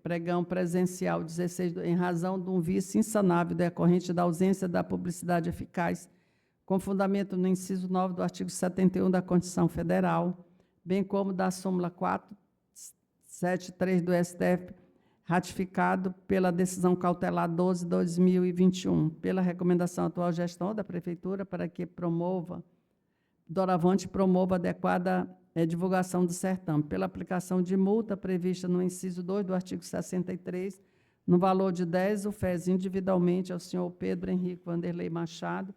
pregão presencial 16, em razão de um vício insanável decorrente da ausência da publicidade eficaz, com fundamento no inciso 9 do artigo 71 da Constituição Federal, bem como da súmula 473 do STF, ratificado pela decisão cautelar 12/2021, pela recomendação atual gestão da Prefeitura para que doravante promova adequada divulgação do certame, pela aplicação de multa prevista no inciso 2 do artigo 63, no valor de 10 UFES individualmente ao senhor Pedro Henrique Vanderlei Machado,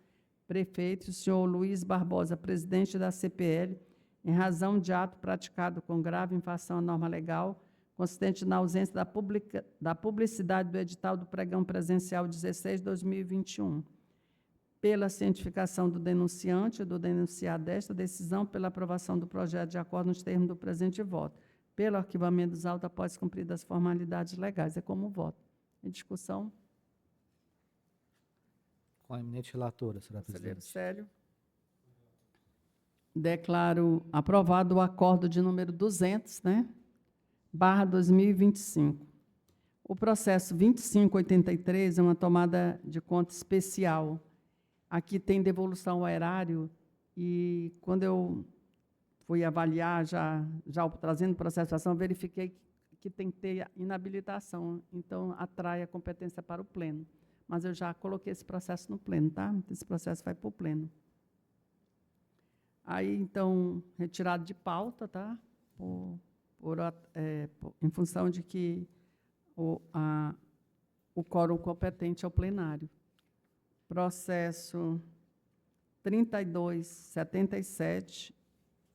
prefeito, e o senhor Luiz Barbosa, presidente da CPL, em razão de ato praticado com grave infração à norma legal, consistente na ausência da publicidade do edital do pregão presencial 16/2021, pela cientificação do denunciante e do denunciado desta decisão, pela aprovação do projeto de acordo nos termos do presente voto, pelo arquivamento dos autos após cumpridas as formalidades legais. É como voto. Em discussão. Com a eminente relatora, senhora Conselheiro presidente. Célio. Declaro aprovado o acordo de número 200, né? /2025. O processo 2583 é uma tomada de conta especial. Aqui tem devolução ao erário e, quando eu fui avaliar, já trazendo o processo de ação, verifiquei que tem que ter inabilitação, então atrai a competência para o pleno. Mas eu já coloquei esse processo no pleno, tá? Esse processo vai para o pleno. Aí, então, retirado de pauta, tá? Em função de que o quórum competente é o plenário. Processo 3277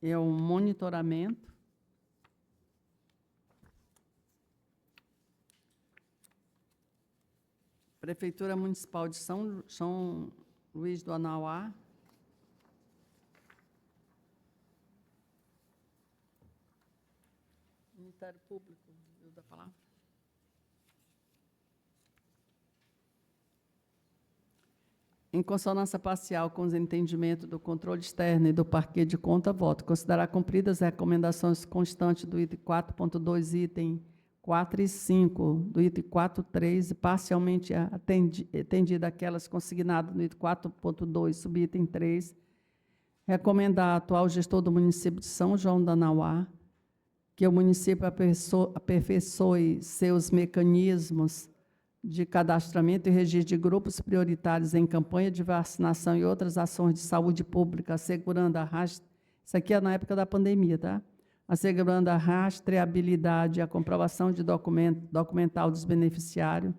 é um monitoramento. Prefeitura Municipal de São Luís do Anauá. Ministério Público, usa a palavra. Em consonância parcial com os entendimentos do controle externo e do parquê de conta, voto. Considerar cumpridas as recomendações constantes do item 4.2, item 4 e 5, do item 4.3, e parcialmente atendida aquelas consignadas no item 4.2, subitem 3. Recomendar ao atual gestor do município de São João do Anauá que o município aperfeiçoe seus mecanismos de cadastramento e registro de grupos prioritários em campanha de vacinação e outras ações de saúde pública, assegurando a isso aqui é na época da pandemia, tá? Assegurando a rastreabilidade e a comprovação de documental dos beneficiários,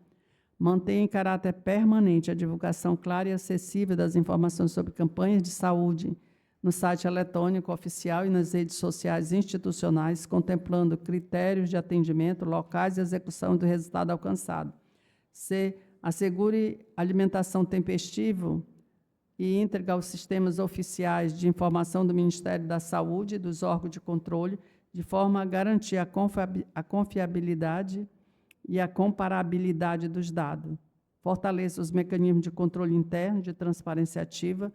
mantém em caráter permanente a divulgação clara e acessível das informações sobre campanhas de saúde no site eletrônico oficial e nas redes sociais institucionais, contemplando critérios de atendimento, locais e execução do resultado alcançado. C. Assegure alimentação tempestiva e íntegra aos sistemas oficiais de informação do Ministério da Saúde e dos órgãos de controle, de forma a garantir a confiabilidade e a comparabilidade dos dados. Fortaleça os mecanismos de controle interno de transparência ativa,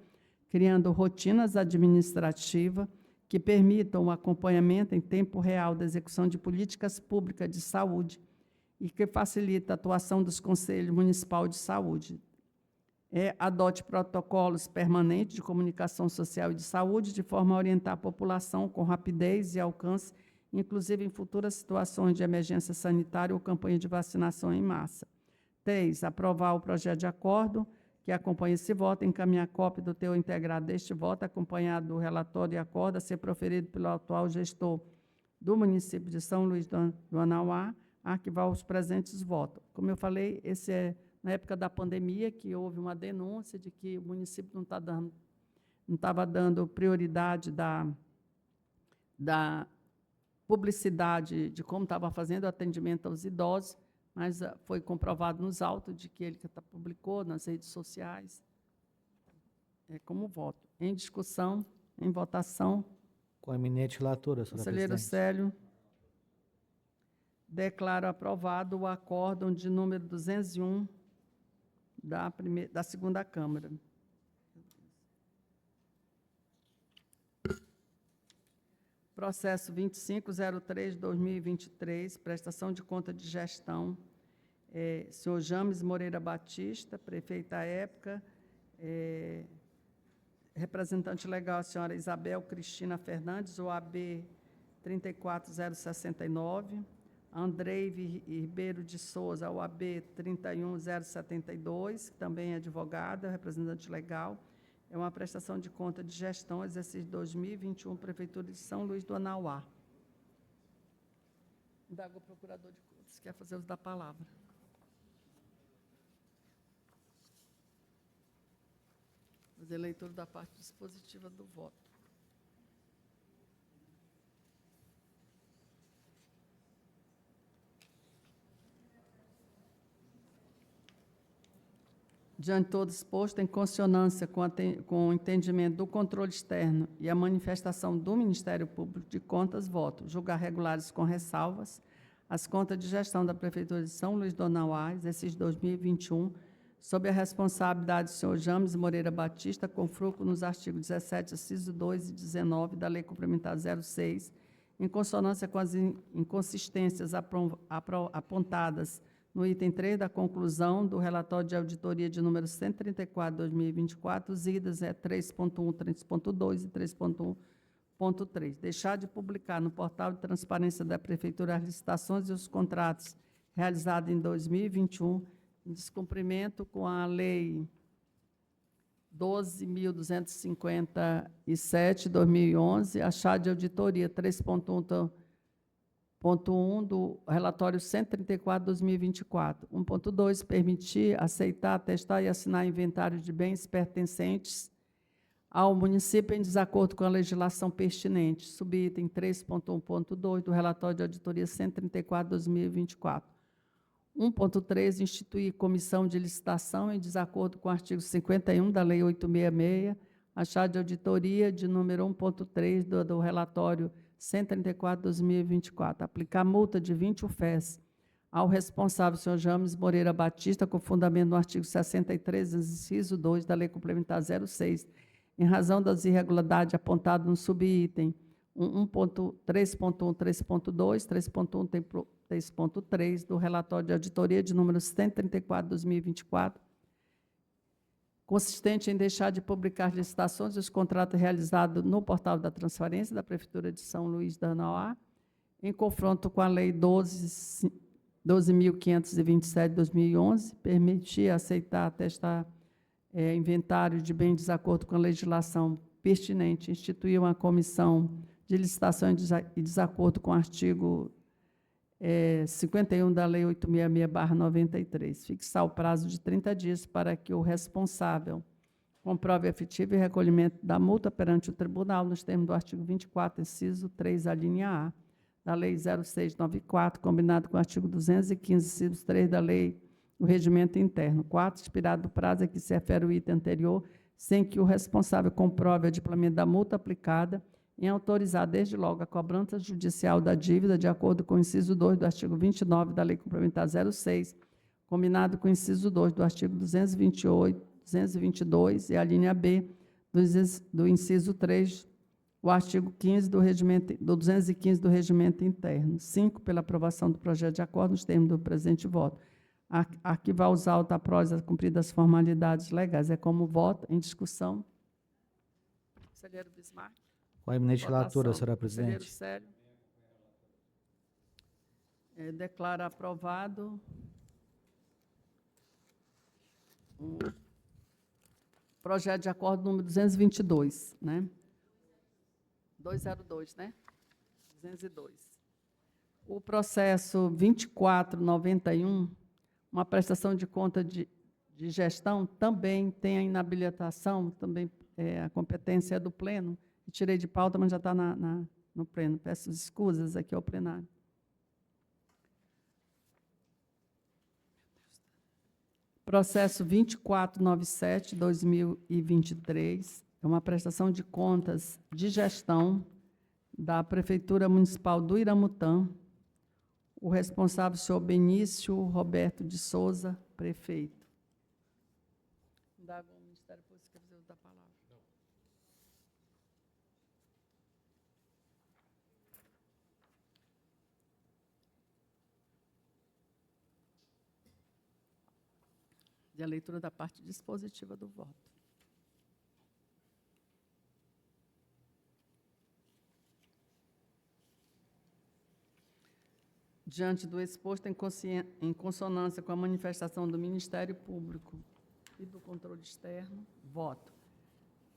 criando rotinas administrativas que permitam o acompanhamento em tempo real da execução de políticas públicas de saúde e que facilita a atuação dos Conselhos Municipais de Saúde. Adote protocolos permanentes de comunicação social e de saúde, de forma a orientar a população com rapidez e alcance, inclusive em futuras situações de emergência sanitária ou campanha de vacinação em massa. 3. Aprovar o projeto de acordo que acompanha esse voto, encaminhar cópia do teor integrado deste voto, acompanhado do relatório e acordo a ser proferido pelo atual gestor do município de São Luís do Anauá, arquivar os presentes votos. Como eu falei, esse é na época da pandemia, que houve uma denúncia de que o município não estava dando prioridade da publicidade de como estava fazendo o atendimento aos idosos, mas foi comprovado nos autos de que ele publicou nas redes sociais. Como voto. Em discussão, em votação. Com a eminente relatora, senhora Conselheiro presidente. Célio. Declaro aprovado o acórdão de número 201 da segunda Câmara. Processo 2503/2023, prestação de conta de gestão. Senhor James Moreira Batista, prefeito à época. Representante legal, a senhora Isabel Cristina Fernandes, OAB 34069. Andrei Ribeiro de Souza, OAB 31072, que também é advogada, representante legal. É uma prestação de conta de gestão, exercício 2021, Prefeitura de São Luís do Anauá. Indago o procurador de contas, quer fazer uso da palavra. Fazer leitura da parte dispositiva do voto. Diante de todo exposto, em consonância com o entendimento do controle externo e a manifestação do Ministério Público de Contas, voto. Julgar regulares com ressalvas as contas de gestão da Prefeitura de São Luís do Anauá, exercício 2021, sob a responsabilidade do senhor James Moreira Batista, com fruto nos artigos 17, inciso 2 e 19 da Lei Complementar 06, em consonância com as inconsistências apontadas no item 3 da conclusão do relatório de auditoria de número 134/2024, os idas 3.1, 3.2 e 3.1.3. Deixar de publicar no portal de transparência da Prefeitura as licitações e os contratos realizados em 2021, em descumprimento com a Lei 12.257, 2011, achado de auditoria 3.1 do relatório 134, 2024. 1.2, permitir, aceitar, atestar e assinar inventário de bens pertencentes ao município em desacordo com a legislação pertinente. Subitem 3.1.2 do relatório de auditoria 134, 2024. 1.3, instituir comissão de licitação em desacordo com o artigo 51 da Lei 866, achado de auditoria de número 1.3 do relatório 134/2024, aplicar multa de 20 UFES ao responsável, senhor James Moreira Batista, com fundamento no artigo 63, inciso 2 da Lei Complementar 06, em razão das irregularidades apontadas no subitem 3.1, 3.2, 3.1, 3.3 do relatório de auditoria de número 134/2024, consistente em deixar de publicar licitações e os contratos realizados no portal da transparência da Prefeitura de São Luís do Anauá, em confronto com a Lei 12, 12.527/2011, permitir aceitar, atestar inventário de bem em desacordo com a legislação pertinente, instituir uma comissão de licitação em desacordo com o artigo 51 da Lei 866/93, fixar o prazo de 30 dias para que o responsável comprove efetivo e recolhimento da multa perante o tribunal, nos termos do artigo 24, inciso 3, a linha A, da Lei 0694, combinado com o artigo 215, inciso 3 da Lei do Regimento Interno. 4, expirado o prazo a que se refere o item anterior, sem que o responsável comprove o adimplemento da multa aplicada, em autorizar desde logo a cobrança judicial da dívida, de acordo com o inciso 2 do artigo 29 da Lei Complementar 06, combinado com o inciso 2 do artigo 222 e a linha B do inciso 3, o artigo 15 do 215 do Regimento Interno. 5, pela aprovação do projeto de acordo nos termos do presente voto. Arquivar os autos após as cumpridas formalidades legais. É como voto em discussão. Conselheiro Bismarck. Com a eminente relatora, Votação. senhora Conselheiro presidente. Célio. Declara aprovado o projeto de acordo número 222, né? 202, né? 202. O processo 2491, uma prestação de conta de gestão, também tem a inabilitação, também a competência é do pleno. Tirei de pauta, mas já está no pleno. Peço escusas aqui ao plenário. Processo 2497/2023, é uma prestação de contas de gestão da Prefeitura Municipal do Iramutã. O responsável, senhor Benício Roberto de Souza, prefeito. Indago o Ministério Público, quer dizer, da palavra. E a leitura da parte dispositiva do voto. Diante do exposto, em consonância com a manifestação do Ministério Público e do controle externo, voto.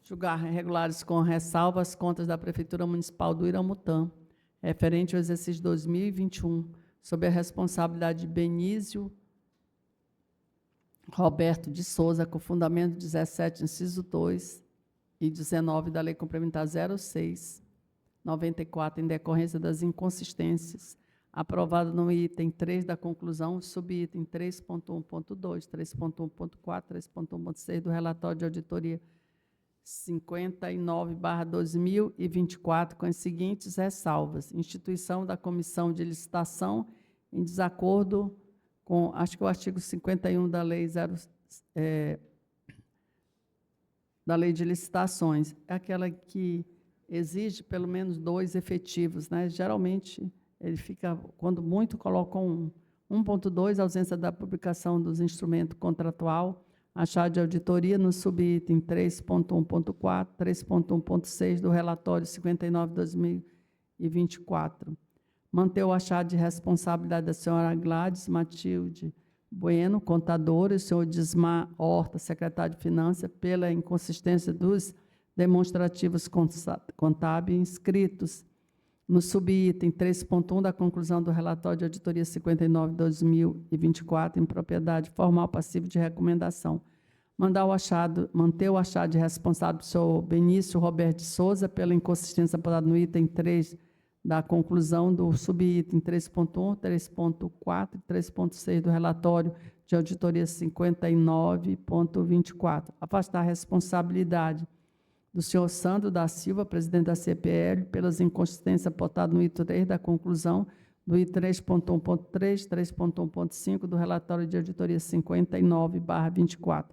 Julgar regulares com ressalva as contas da Prefeitura Municipal do Iramutã, referente ao exercício 2021, sob a responsabilidade de Benício Roberto de Souza, com fundamento 17, inciso 2 e 19 da Lei Complementar 06/94, em decorrência das inconsistências, aprovado no item 3 da conclusão, subitem 3.1.2, 3.1.4, 3.1.6 do relatório de auditoria 59/2024, com as seguintes ressalvas: instituição da comissão de licitação em desacordo com, acho que o artigo 51 da Lei da Lei de Licitações, é aquela que exige pelo menos 2 efetivos, né? Geralmente, ele fica, quando muito, colocam 1.2, ausência da publicação dos instrumentos contratual, achado de auditoria no subitem 3.1.4, 3.1.6 do relatório 59/2024. Manter o achado de responsabilidade da senhora Gladys Matilde Bueno, contadora, e o senhor Dismar Horta, secretário de Finanças, pela inconsistência dos demonstrativos contábeis inscritos no subitem 3.1 da conclusão do relatório de auditoria 59/2024, em propriedade formal passiva de recomendação. Manter o achado de responsável do senhor Benício Roberto de Souza pela inconsistência apontada no item 3 da conclusão do subitem 3.1, 3.4 e 3.6 do relatório de auditoria 59/24. Afastar a responsabilidade do senhor Sandro da Silva, presidente da CPL, pelas inconsistências apontadas no item 3 da conclusão do item 3.1.3, 3.1.5 do relatório de auditoria 59/24.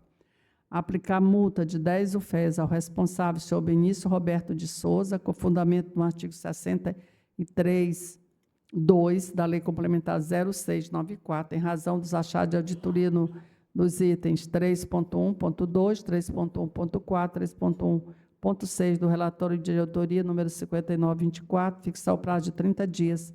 Aplicar multa de 10 UFES ao responsável, senhor Benício Roberto de Souza, com fundamento no artigo 63(2) da Lei Complementar 0694, em razão dos achados de auditoria nos itens 3.1.2, 3.1.4, 3.1.6 do relatório de auditoria número 59/24, fixar o prazo de 30 dias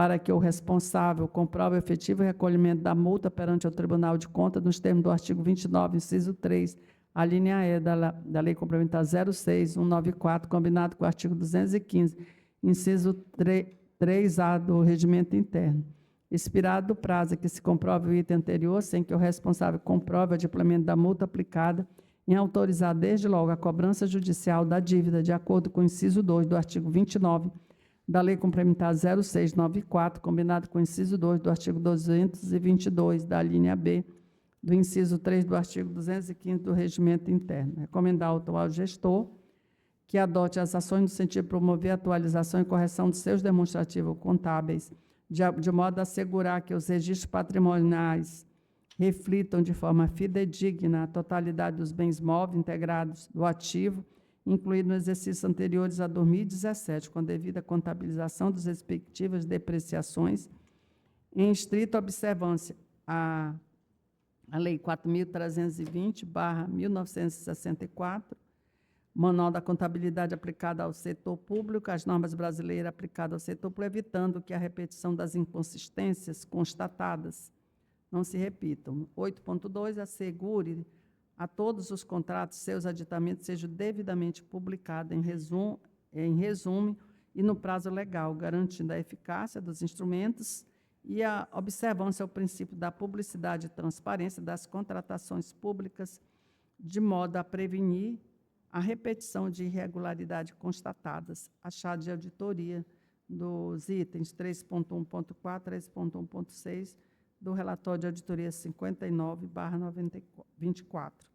para que o responsável comprove o efetivo recolhimento da multa perante o Tribunal de Contas, nos termos do artigo 29, inciso 3, a linha E da Lei Complementar 06.194, combinado com o artigo 215, inciso 3A do Regimento Interno. Expirado o prazo que se comprove o item anterior, sem que o responsável comprove o adimplemento da multa aplicada, em autorizar desde logo a cobrança judicial da dívida, de acordo com o inciso 2 do artigo 29 da Lei Complementar 0694, combinado com o inciso 2 do artigo 222 da linha B, do inciso 3 do artigo 215 do Regimento Interno. Recomendar ao atual gestor que adote as ações no sentido de promover a atualização e correção de seus demonstrativos contábeis, de modo a assegurar que os registros patrimoniais reflitam de forma fidedigna a totalidade dos bens móveis integrados do ativo, incluído nos exercícios anteriores a 2017, com devida contabilização das respectivas depreciações, em estrita observância à Lei 4.320/1964, Manual da Contabilidade aplicada ao setor público, as normas brasileiras aplicadas ao setor público, evitando que a repetição das inconsistências constatadas não se repitam. 8.2, assegure a todos os contratos seus aditamentos sejam devidamente publicados em resumo e no prazo legal, garantindo a eficácia dos instrumentos e a observância ao princípio da publicidade e transparência das contratações públicas, de modo a prevenir a repetição de irregularidades constatadas, achado de auditoria dos itens 3.1.4, 3.1.6 do relatório de auditoria 59/24.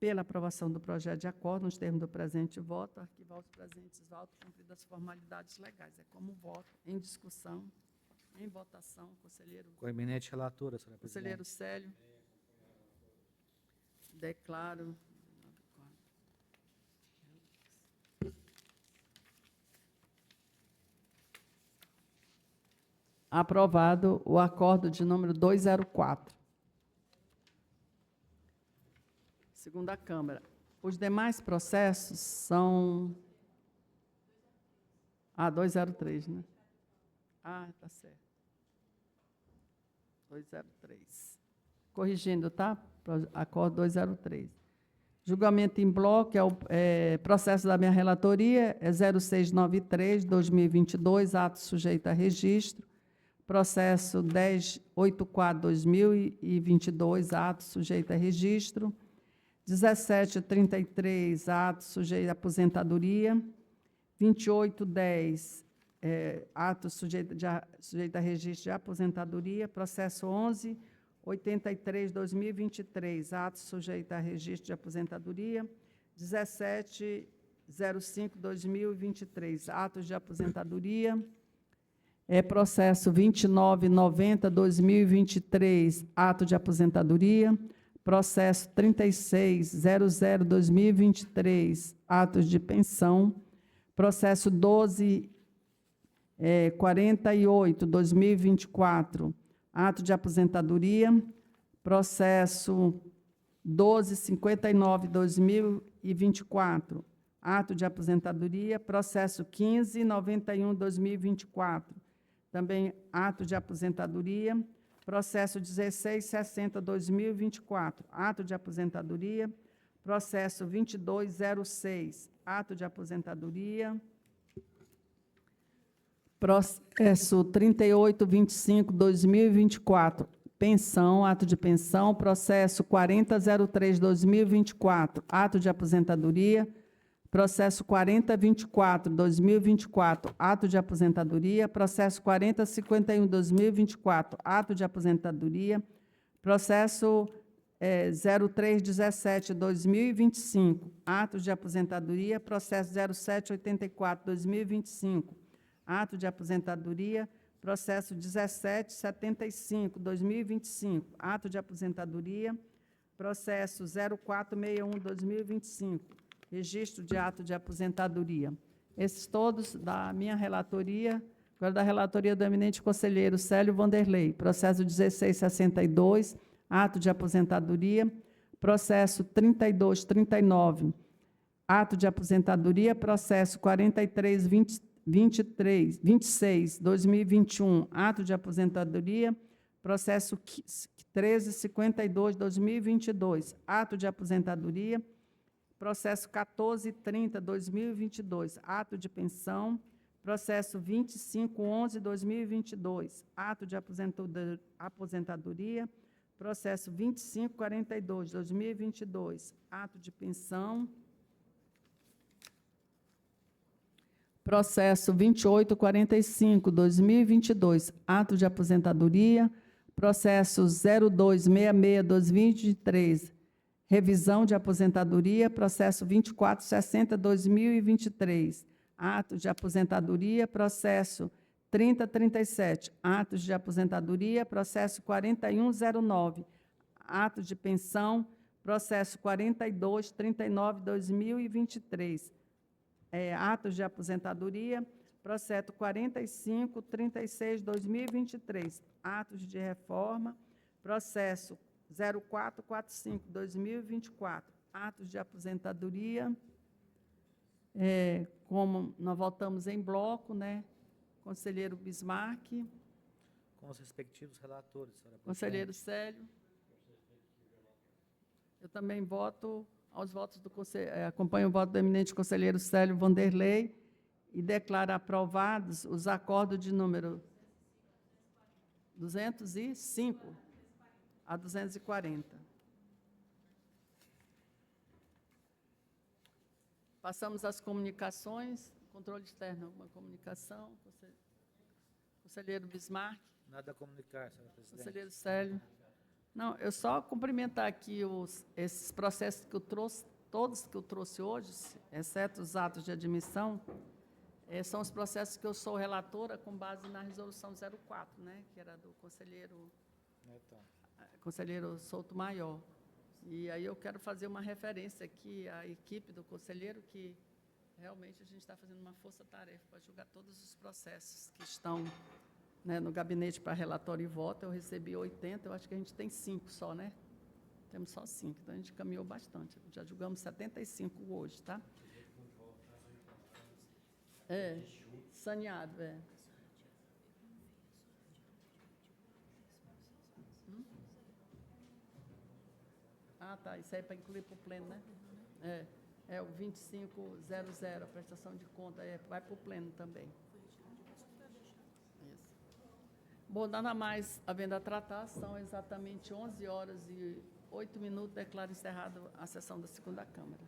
Pela aprovação do projeto de acordo, nos termos do presente voto, arquivar os presentes votos cumpridas as formalidades legais. É como voto em discussão, em votação, conselheiro. Com a eminente relatora, senhora presidente. Conselheiro Célio. Declaro. Aprovado o acordo de número 204. Segunda Câmara. Os demais processos são... 203, né? Tá certo. 203. Corrigindo, tá? Acordo 203. Julgamento em bloco, processo da minha relatoria, é 0693/2022, ato sujeito a registro. Processo 1084/2022, ato sujeito a registro. 1733, ato sujeito a aposentadoria. 2810, ato sujeito a registro de aposentadoria. Processo 1183/2023, ato sujeito a registro de aposentadoria. 1705/2023, atos de aposentadoria. Processo 2990/2023, ato de aposentadoria. Processo 3600/2023, atos de pensão. Processo 1248/2024, ato de aposentadoria. Processo 1259/2024, ato de aposentadoria. Processo 1591/2024, também ato de aposentadoria. Processo 1660/2024, ato de aposentadoria. Processo 2206, ato de aposentadoria. Processo 3825/2024, pensão, ato de pensão. Processo 4003/2024, ato de aposentadoria. Processo 4024/2024, ato de aposentadoria. Processo 4051/2024, ato de aposentadoria. Processo 0317/2025, ato de aposentadoria. Processo 0784/2025, ato de aposentadoria. Processo 1775/2025, ato de aposentadoria. Processo 0461/2025, registro de ato de aposentadoria. Esses todos da minha relatoria, agora da relatoria do eminente conselheiro Célio Vanderlei. Processo 1662, ato de aposentadoria. Processo 3239, ato de aposentadoria. Processo 4320 26, 2021, ato de aposentadoria, processo 1352, 2022, ato de aposentadoria, processo 1430, 2022, ato de pensão, processo 2511, 2022, ato de aposentadoria, processo 2542, 2022, ato de pensão, processo 2845, 2022, ato de aposentadoria, processo 0266, 2023, revisão de aposentadoria, processo 2460, 2023, atos de aposentadoria, processo 3037, atos de aposentadoria, processo 4109, atos de pensão, processo 4239, 2023, atos de aposentadoria, processo 4536, 2023, atos de reforma, processo 0445, 2024, atos de aposentadoria, como nós votamos em bloco, né? Conselheiro Bismarck, Com os respectivos relatores, senhora presidente. conselheiro Célio. Eu também voto aos votos do acompanho o voto do eminente conselheiro Célio Vanderlei e declaro aprovados os acordos de número 205 a 240. Passamos às comunicações. Controle externo, alguma comunicação? Conselheiro Bismarck? Nada a comunicar, senhora presidente. Conselheiro Célio? Não, eu só cumprimentar aqui esses processos que eu trouxe, todos que eu trouxe hoje, exceto os atos de admissão, são os processos que eu sou relatora com base na resolução 04, né, que era do conselheiro Souto Maior. E aí eu quero fazer uma referência aqui à equipe do conselheiro, que realmente a gente está fazendo uma força-tarefa para julgar todos os processos que estão, né, no gabinete para relatório e voto. Eu recebi 80, eu acho que a gente tem 5 só, né? Temos só 5, então a gente caminhou bastante. Já julgamos 75 hoje, tá? Saneado, Ah, tá, isso aí é para incluir para o pleno, né? O 2500, a prestação de conta, vai para o pleno também. Isso. Bom, nada mais havendo a tratar, são exatamente 11h08, declaro encerrada a sessão da segunda Câmara.